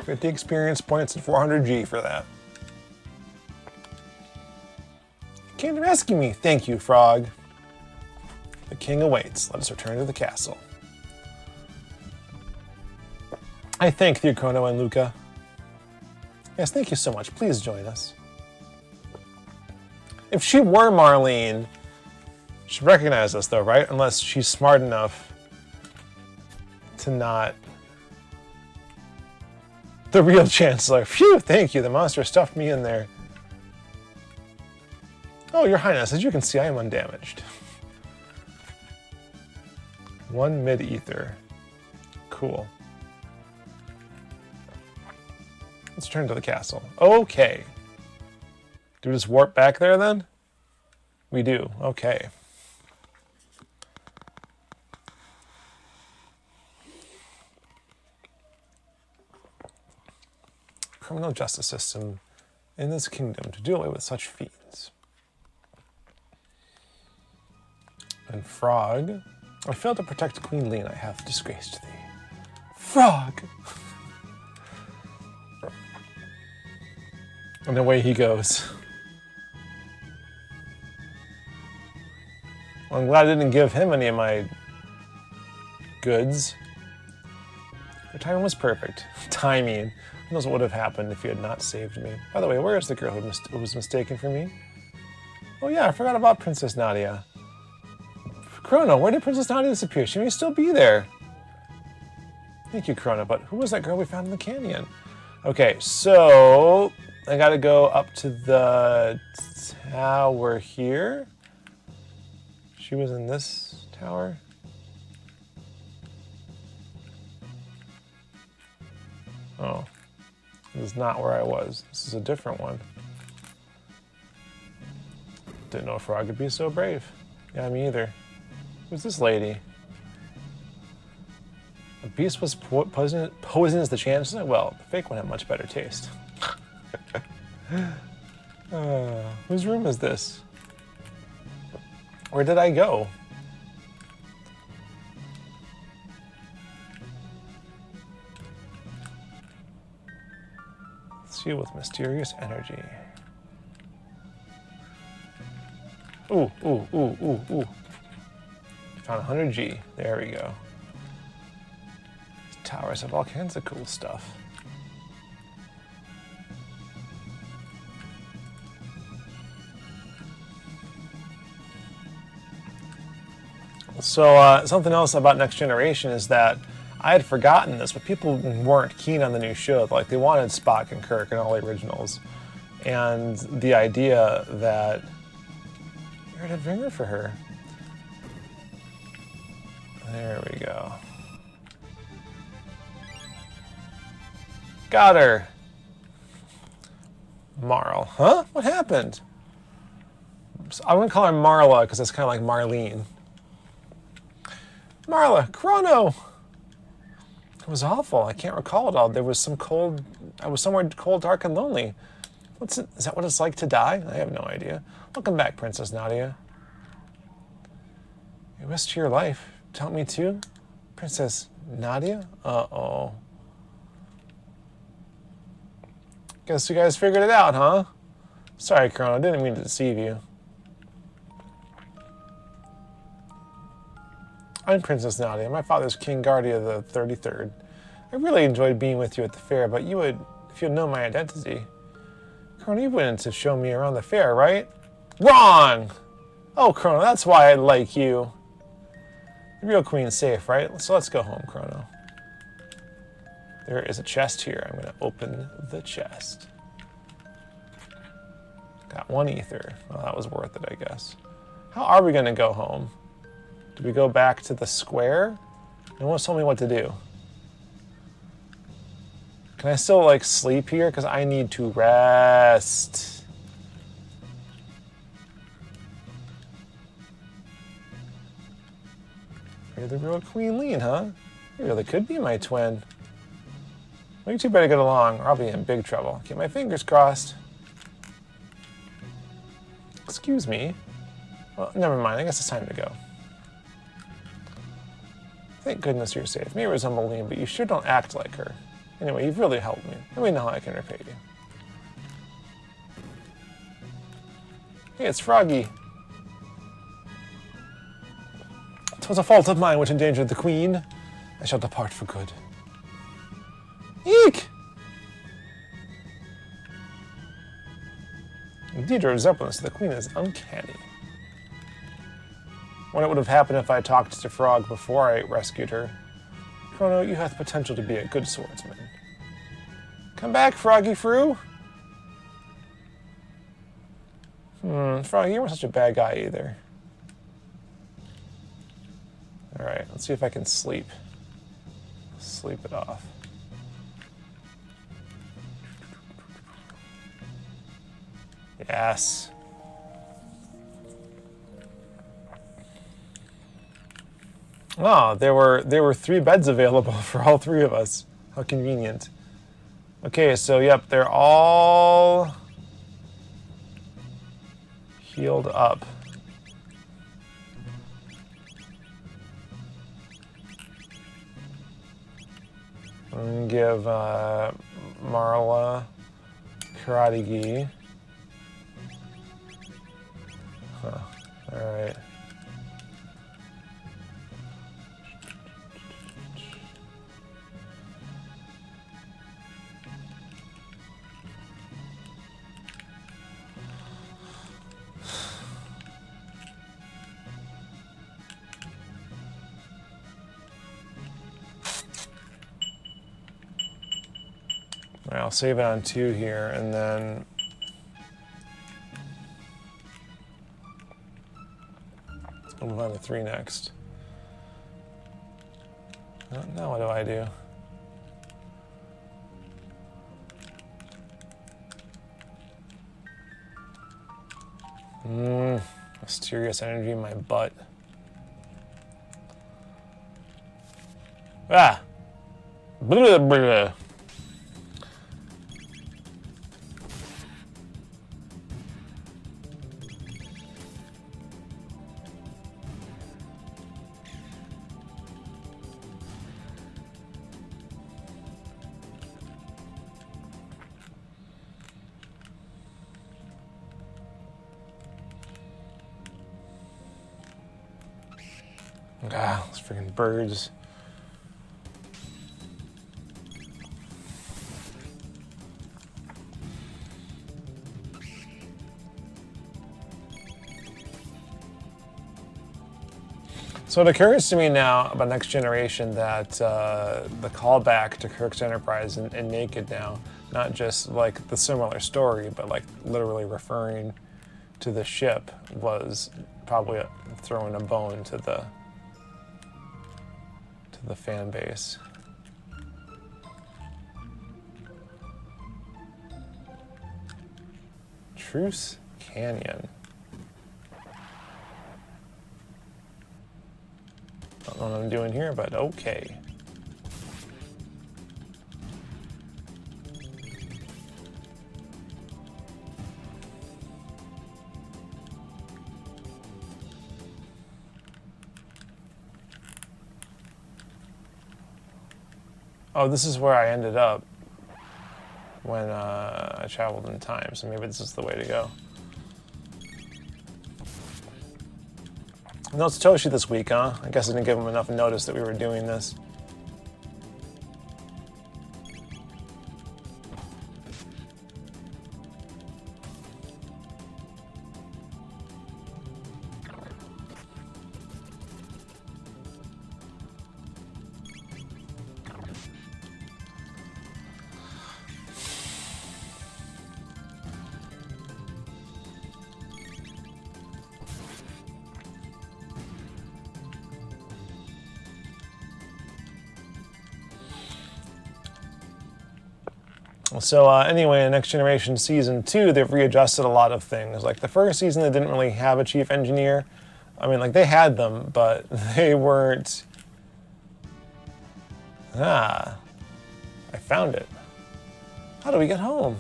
Get the experience points and 400G for that. You came to rescue me. Thank you, Frog. The king awaits. Let us return to the castle. I thank you, Crono and Luca. Yes, thank you so much. Please join us. If she were Marlene, she'd recognize us though, right? Unless she's smart enough to not... The real Chancellor. Phew, thank you. The monster stuffed me in there. Oh, Your Highness, as you can see, I am undamaged. One mid-ether. Cool. Let's return to the castle. Okay. Do we just warp back there then? We do. Okay. Criminal justice system in this kingdom to do away with such fiends. And Frog, I failed to protect Queen Leene. I have disgraced thee. Frog! And away he goes. Well, I'm glad I didn't give him any of my goods. The timing was perfect. Timing. Who knows what would have happened if you had not saved me. By the way, where is the girl who was mistaken for me? Oh yeah, I forgot about Princess Nadia. Chrono, where did Princess Nadia disappear? She may still be there. Thank you, Chrono, but who was that girl we found in the canyon? Okay, so I gotta go up to the tower here. She was in this tower. Oh, this is not where I was. This is a different one. Didn't know Frog could be so brave. Yeah, me either. Who's this lady? The beast was posing as the chance. Well, the fake one had much better taste. Whose room is this? Where did I go? Seal with mysterious energy. Ooh, ooh, ooh, ooh, ooh. Found 100G. There we go. These towers have all kinds of cool stuff. So something else about Next Generation is that I had forgotten this, but people weren't keen on the new show. Like, they wanted Spock and Kirk and all the originals. And the idea that... Where did Vinnk for her? There we go. Got her. Marl. Huh? What happened? I'm going to call her Marla because it's kind of like Marlene. Marla, Chrono. It was awful. I can't recall it all. There was some cold... I was somewhere cold, dark, and lonely. Is that what it's like to die? I have no idea. Welcome back, Princess Nadia. You risked your life. Taught me too? Princess Nadia? Uh-oh. Guess you guys figured it out, huh? Sorry, Crono. Didn't mean to deceive you. I'm Princess Nadia. My father's King Guardia the 33rd. I really enjoyed being with you at the fair, but you would, if you'd known my identity. Chrono, you wouldn't have shown me around the fair, right? Wrong! Oh, Chrono, that's why I like you. The real queen's safe, right? So let's go home, Chrono. There is a chest here. I'm going to open the chest. Got 1 ether. Well, that was worth it, I guess. How are we going to go home? Do we go back to the square? No one's told me what to do. Can I still, like, sleep here? Because I need to rest. You're the real Queen Leene, huh? You really could be my twin. Well, you two better get along, or I'll be in big trouble. Keep my fingers crossed. Excuse me. Well, never mind. I guess it's time to go. Thank goodness you're safe. You may resemble Leene, but you sure don't act like her. Anyway, you've really helped me. Let me know how I can repay you. Hey, it's Froggy. 'Twas a fault of mine which endangered the Queen. I shall depart for good. Eek! Indeed, your resemblance to the Queen is uncanny. Wonder what would have happened if I talked to Frog before I rescued her. Chrono, you have potential to be a good swordsman. Come back, Froggy Froo. Froggy, you weren't such a bad guy either. Alright, let's see if I can sleep. Sleep it off. Yes. Oh, there were 3 beds available for all 3 of us. How convenient. Okay, so yep, they're all healed up. I'm gonna give Marla Karate Gi. Huh. Alright. I'll save it on 2 here, and then I'll move on to 3 next. Now what do I do? Mysterious energy in my butt. Ah! Blah, blah. Ah, those freaking birds. So it occurs to me now about Next Generation that the callback to Kirk's Enterprise and Naked now, not just like the similar story, but like literally referring to the ship, was probably throwing a bone to the fan base. Truce Canyon. Don't know what I'm doing here, but okay. Oh, this is where I ended up when I traveled in time, so maybe this is the way to go. No Satoshi this week, huh? I guess I didn't give him enough notice that we were doing this. So anyway, in Next Generation Season 2, they've readjusted a lot of things. Like the first season, they didn't really have a chief engineer. I mean, like they had them, but they weren't... Ah, I found it. How do we get home?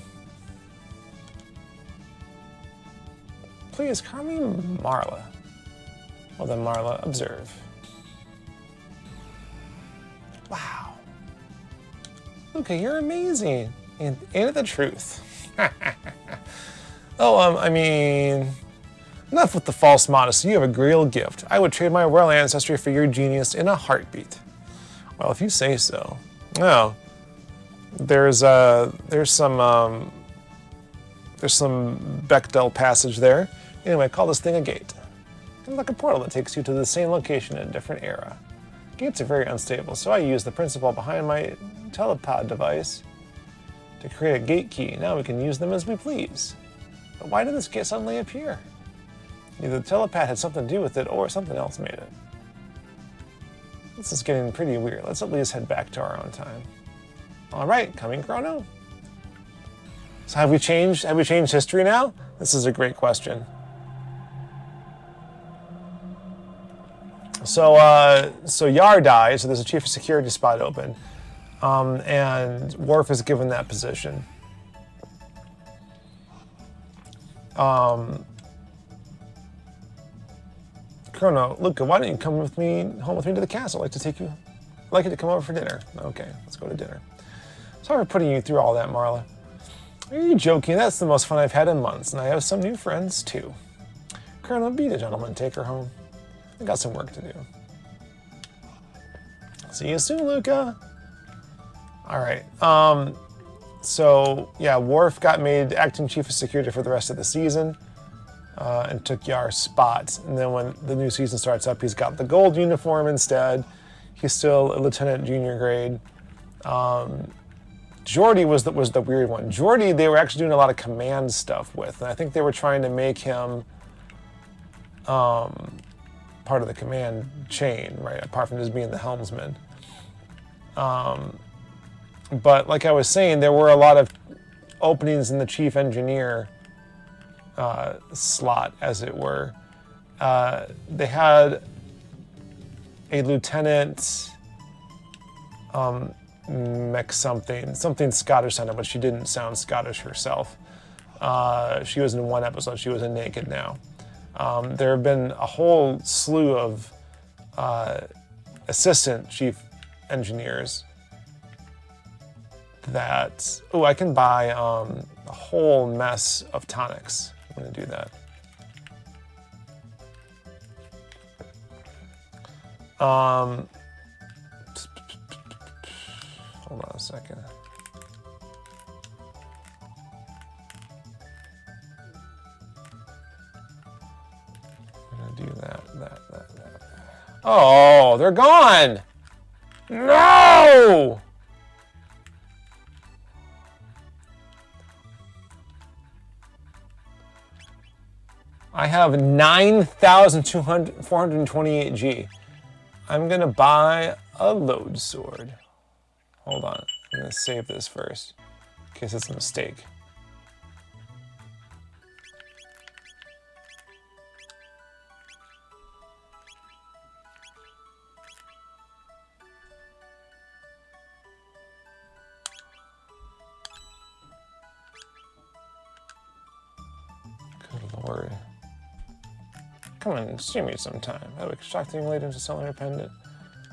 Please call me Marla. Well then, Marla, observe. Wow. Luca, you're amazing. Ain't it the truth? Oh, I mean, enough with the false modesty. You have a real gift. I would trade my royal ancestry for your genius in a heartbeat. Well, if you say so. No, there's some Bechdel passage there. Anyway, call this thing a gate. It's like a portal that takes you to the same location in a different era. Gates are very unstable, so I use the principle behind my telepod device to create a gate key. Now we can use them as we please. But why did this gate suddenly appear? Either the telepad had something to do with it, or something else made it. This is getting pretty weird. Let's at least head back to our own time. All right, coming Chrono. So have we changed history now? This is a great question. So Yar dies, so there's a chief of security spot open. And Worf is given that position. Crono, Luca, why don't you come with me home with me to the castle? I'd like you to come over for dinner. Okay, let's go to dinner. Sorry for putting you through all that, Marla. Are you joking? That's the most fun I've had in months, and I have some new friends too. Crono, be the gentleman, take her home. I got some work to do. See you soon, Luca. All right. So yeah, Worf got made acting chief of security for the rest of the season, and took Yar's spot. And then when the new season starts up, he's got the gold uniform instead. He's still a lieutenant junior grade, Jordy was the weird one. Jordy, they were actually doing a lot of command stuff with, and I think they were trying to make him part of the command chain, right? Apart from just being the helmsman. But like I was saying, there were a lot of openings in the chief engineer slot, as it were. They had a lieutenant something Scottish sounded, but she didn't sound Scottish herself. She was in one episode. She was in Naked Now. There have been a whole slew of assistant chief engineers that, oh, I can buy a whole mess of tonics. I'm going to do that. Hold on a second. I'm going to do that. Oh, they're gone! No! I have 9,428 G. I'm gonna buy a load sword. Hold on, I'm gonna save this first, in case it's a mistake. Good lord. Come on, steer me sometime. Oh, extracting items to sell independent.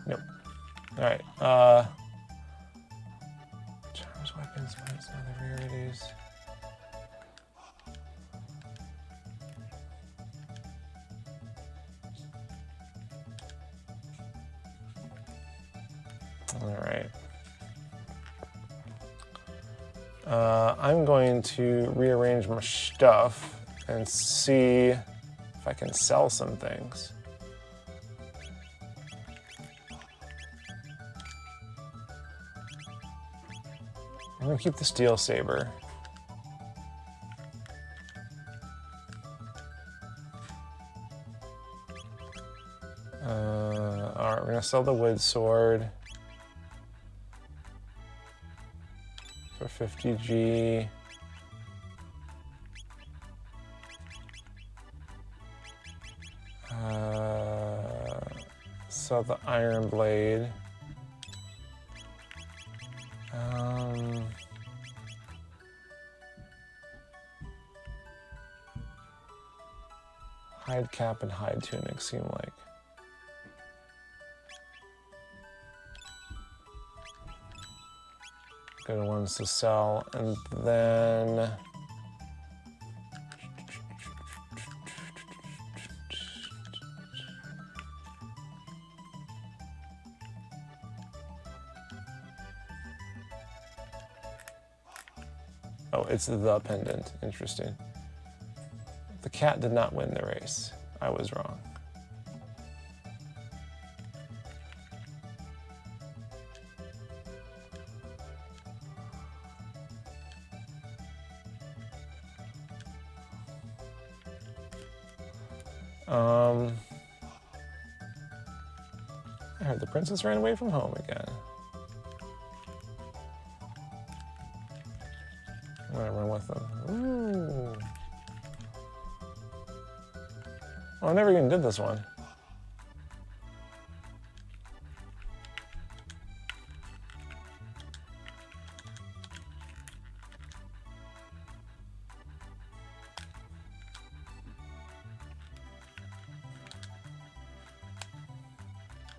Nope. Alright, charms, weapons, mites, and other rarities. Alright. I'm going to rearrange my stuff and see if I can sell some things. I'm gonna keep the steel saber. Alright, we're gonna sell the wood sword for 50 G. Sell the iron blade. Hide cap and hide tunic seem like. Good ones to sell. And then oh, it's the pendant. Interesting. The cat did not win the race. I was wrong. I heard the princess ran away from home again. I'm gonna run with them. Ooh. Oh, I never even did this one.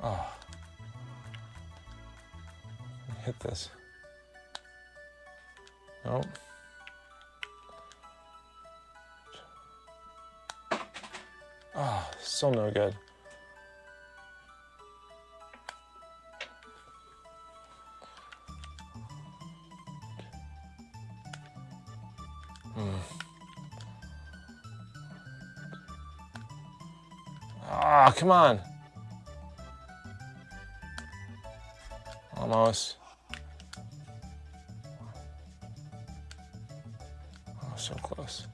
Oh. Hit this. Nope. Oh, still no good. Ah, come on. Almost. so close.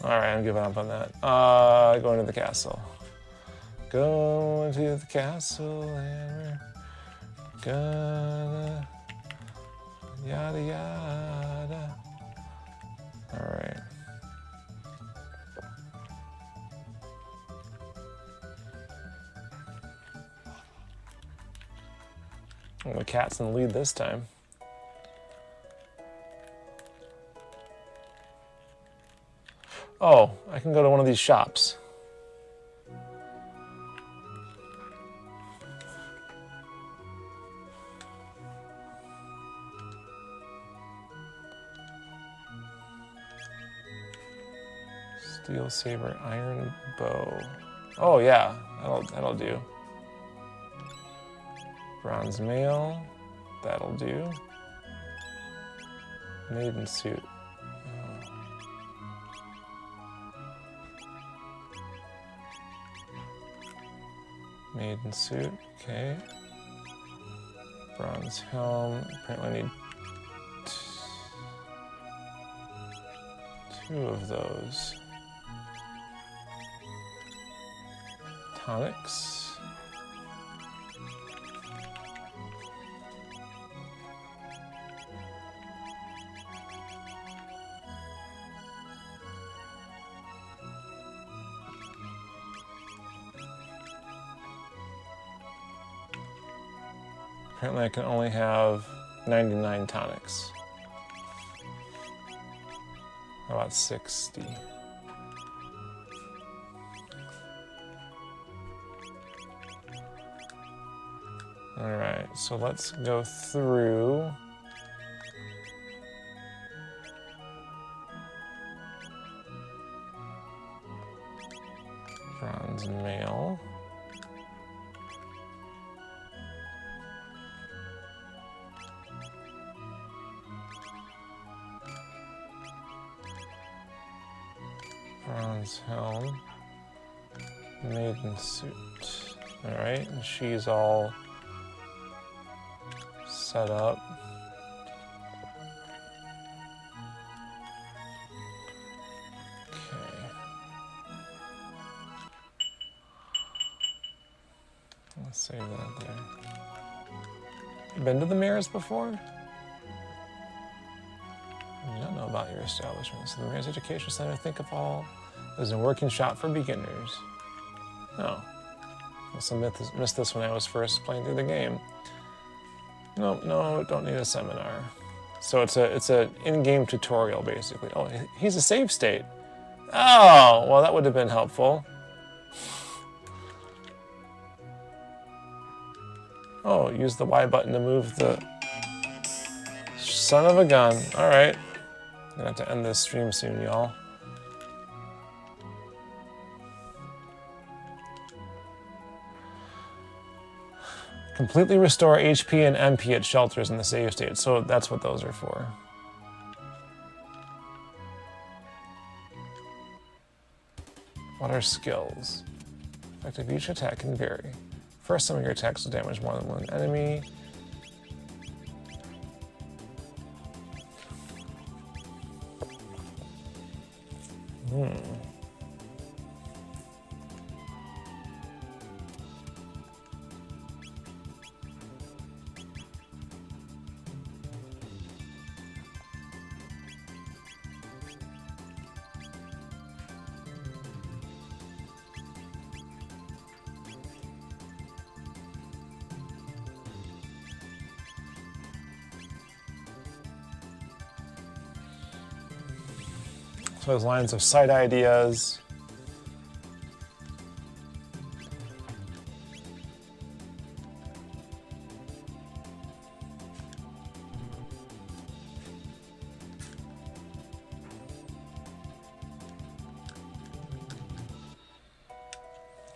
Alright, I'm giving up on that. Going to the castle. Going to the castle and we're gonna yada yada. Alright. Well, the cat's in the lead this time. Oh, I can go to one of these shops. Steel saber, iron bow. Oh yeah, that'll do. Bronze mail, that'll do. Maiden suit. Maiden suit, okay. Bronze helm, apparently I need two of those. Tonics. Apparently I can only have 99 tonics. How about 60? Alright, so let's go through. Bronze mail. Bronze helm. Maiden suit. Alright, and she's all set up. Okay. Let's save that there. Been to the mirrors before? I don't know about your establishment. So the Mirrors Education Center, think of all as a working shop for beginners. Oh. Must have missed this when I was first playing through the game. Nope, no, don't need a seminar. So it's a in-game tutorial basically. Oh, he's a save state. Oh, well that would have been helpful. Oh, use the Y button to move the son of a gun. All right, I'm gonna have to end this stream soon, y'all. Completely restore HP and MP at shelters in the save state. So that's what those are for. What are skills? Effect of each attack can vary. First, some of your attacks will damage more than one enemy. So those lines of sight ideas.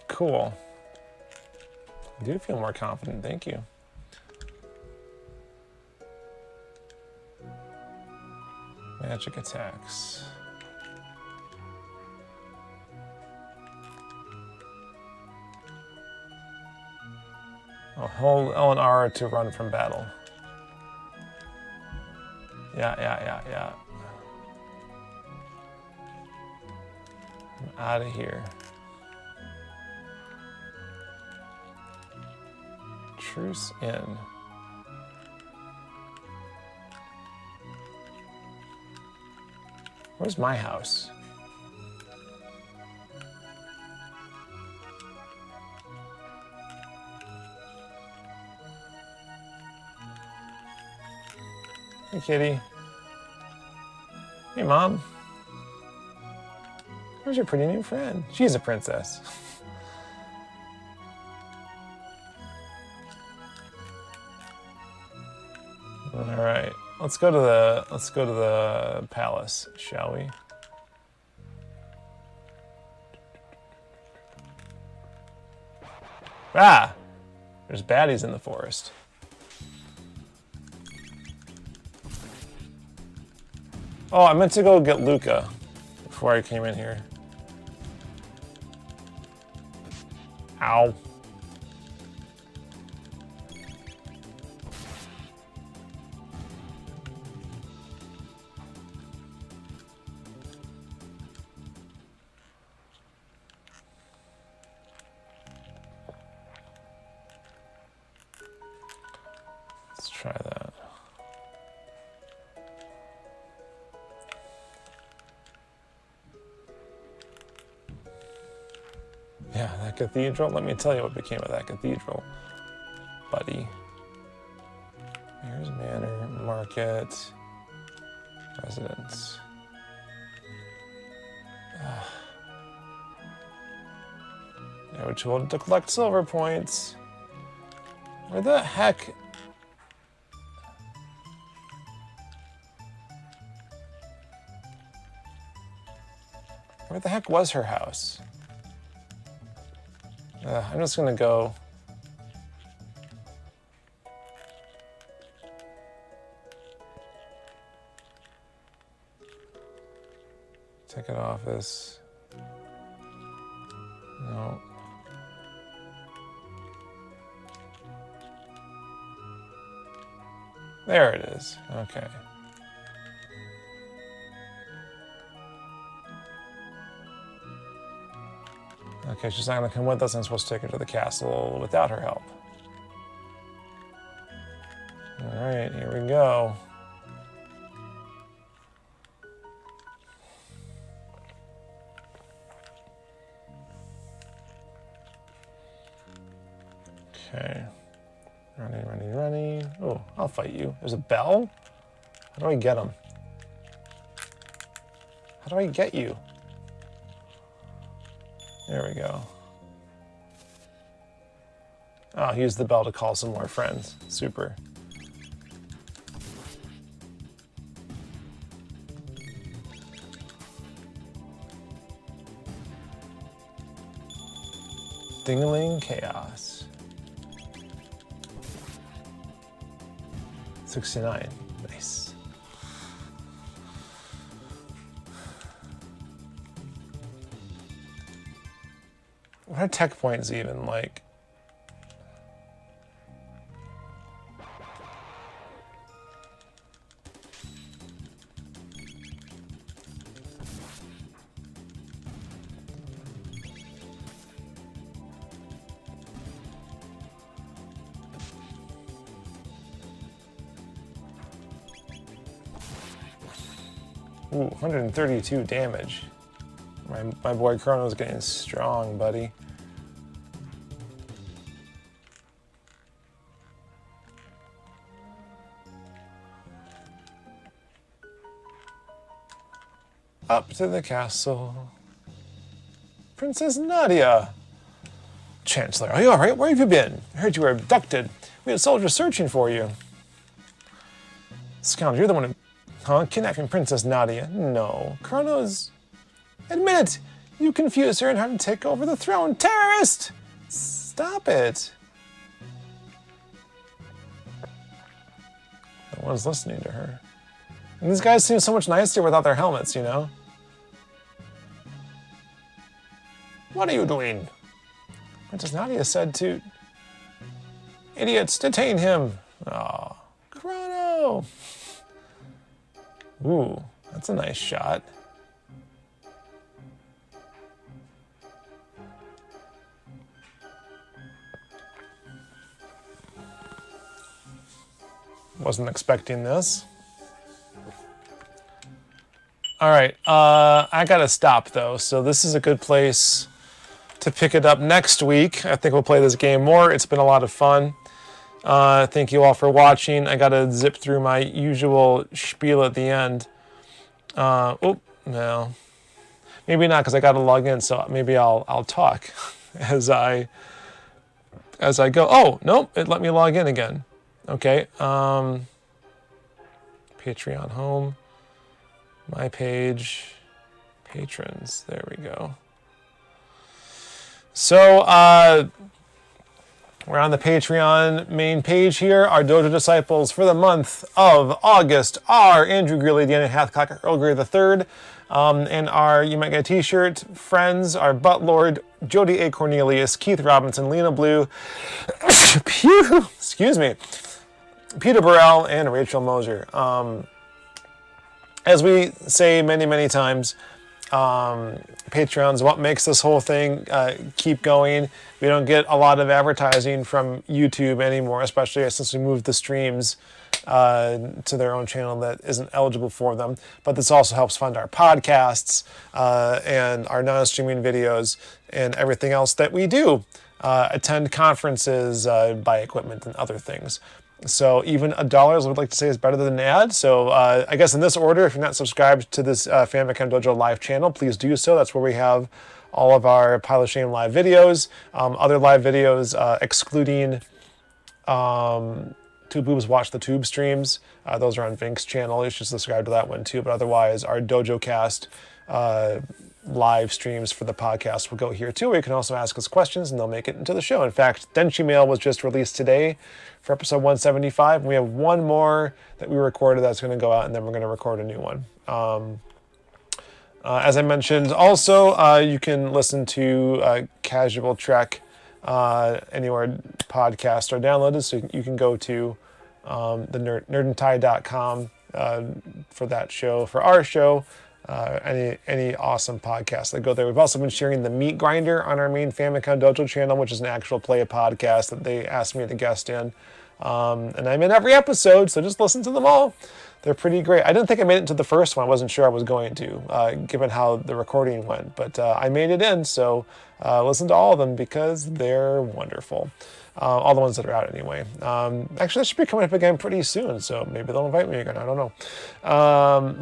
Cool. I do feel more confident, thank you. Magic attacks. Hold L and R to run from battle. Yeah. I'm out of here. Truce in. Where's my house? Hey, kitty. Hey, Mom. Where's your pretty new friend? She's a princess. All right, let's go to the palace, shall we? Ah, there's baddies in the forest. Oh, I meant to go get Luca before I came in here. Ow. Let's try that. Yeah, that cathedral. Let me tell you what became of that cathedral, buddy. Here's Manor, Market, Residence. Yeah, we're told to collect silver points. Where the heck? Where the heck was her house? I'm just gonna go. Ticket office. No. There it is. Okay. Okay, she's not gonna come with us. I'm supposed to take her to the castle without her help. All right, here we go. Okay. Running. Oh, I'll fight you. There's a bell? How do I get him? How do I get you? There we go. Oh, use the bell to call some more friends. Super. Ding-a-ling chaos. 69. Nice. What are tech points even like? Ooh, 132 damage. My boy Chrono's getting strong, buddy. Up to the castle. Princess Nadia! Chancellor, are you alright? Where have you been? I heard you were abducted. We had soldiers searching for you. Scoundrel, you're the one who... kidnapping Princess Nadia? No. Chrono's... Admit it! You confused her and had to take over the throne. Terrorist! Stop it. No one's listening to her. And these guys seem so much nicer without their helmets, you know? What are you doing? Princess Nadia said to... Idiots, detain him. Oh, Chrono. Ooh, that's a nice shot. Wasn't expecting this. All right, I gotta stop though, so this is a good place to pick it up next week. I think we'll play this game more. It's been a lot of fun. Thank you all for watching. I gotta zip through my usual spiel at the end. Oh, no. Maybe not, because I gotta log in, so maybe I'll talk as I go. Oh, nope, it let me log in again. Okay, Patreon home, my page, patrons, there we go. So, we're on the Patreon main page here. Our Dojo Disciples for the month of August are Andrew Greeley, Deanna Hathcock, Earl Grey III, and our You Might Get a T-Shirt friends are Butt Lord, Jody A. Cornelius, Keith Robinson, Lena Blue, excuse me, Peter Burrell, and Rachel Moser. As we say many, many times, Patreon's what makes this whole thing keep going. We don't get a lot of advertising from YouTube anymore, especially since we moved the streams to their own channel that isn't eligible for them. But this also helps fund our podcasts and our non-streaming videos and everything else that we do. Attend conferences, buy equipment, and other things. So even $1, I would like to say, is better than an ad. So I guess in this order, if you're not subscribed to this Famicom Dojo live channel, please do so. That's where we have all of our Pile of Shame live videos, other live videos excluding Two Boobs Watch the Tube streams. Those are on Vinnk's channel. You should subscribe to that one too. But otherwise, our Dojo Cast live streams for the podcast will go here too, where you can also ask us questions and they'll make it into the show. In fact, Denshi Mail was just released today for episode 175. And we have one more that we recorded that's going to go out, and then we're going to record a new one. As I mentioned, also, you can listen to Casual Trek anywhere podcasts are downloaded. So you can go to the nerdandtie.com for that show, for our show. Any awesome podcasts that go there. We've also been sharing the Meat Grinder on our main Famicom Dojo channel, which is an actual play podcast that they asked me to guest in. And I'm in every episode, so just listen to them all. They're pretty great. I didn't think I made it to the first one. I wasn't sure I was going to, given how the recording went. But I made it in, so listen to all of them because they're wonderful. All the ones that are out anyway. Actually, that should be coming up again pretty soon, so maybe they'll invite me again. I don't know.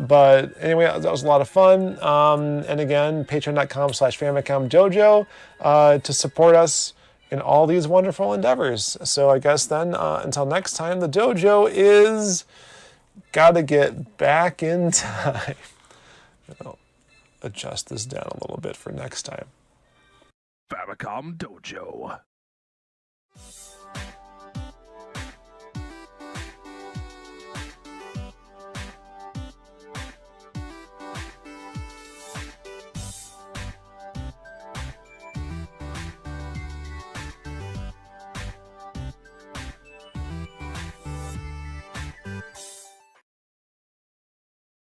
But anyway, that was a lot of fun. And again, patreon.com/Famicom Dojo to support us in all these wonderful endeavors. So I guess then, until next time, the dojo is gotta get back in time. I'll adjust this down a little bit for next time. Famicom Dojo.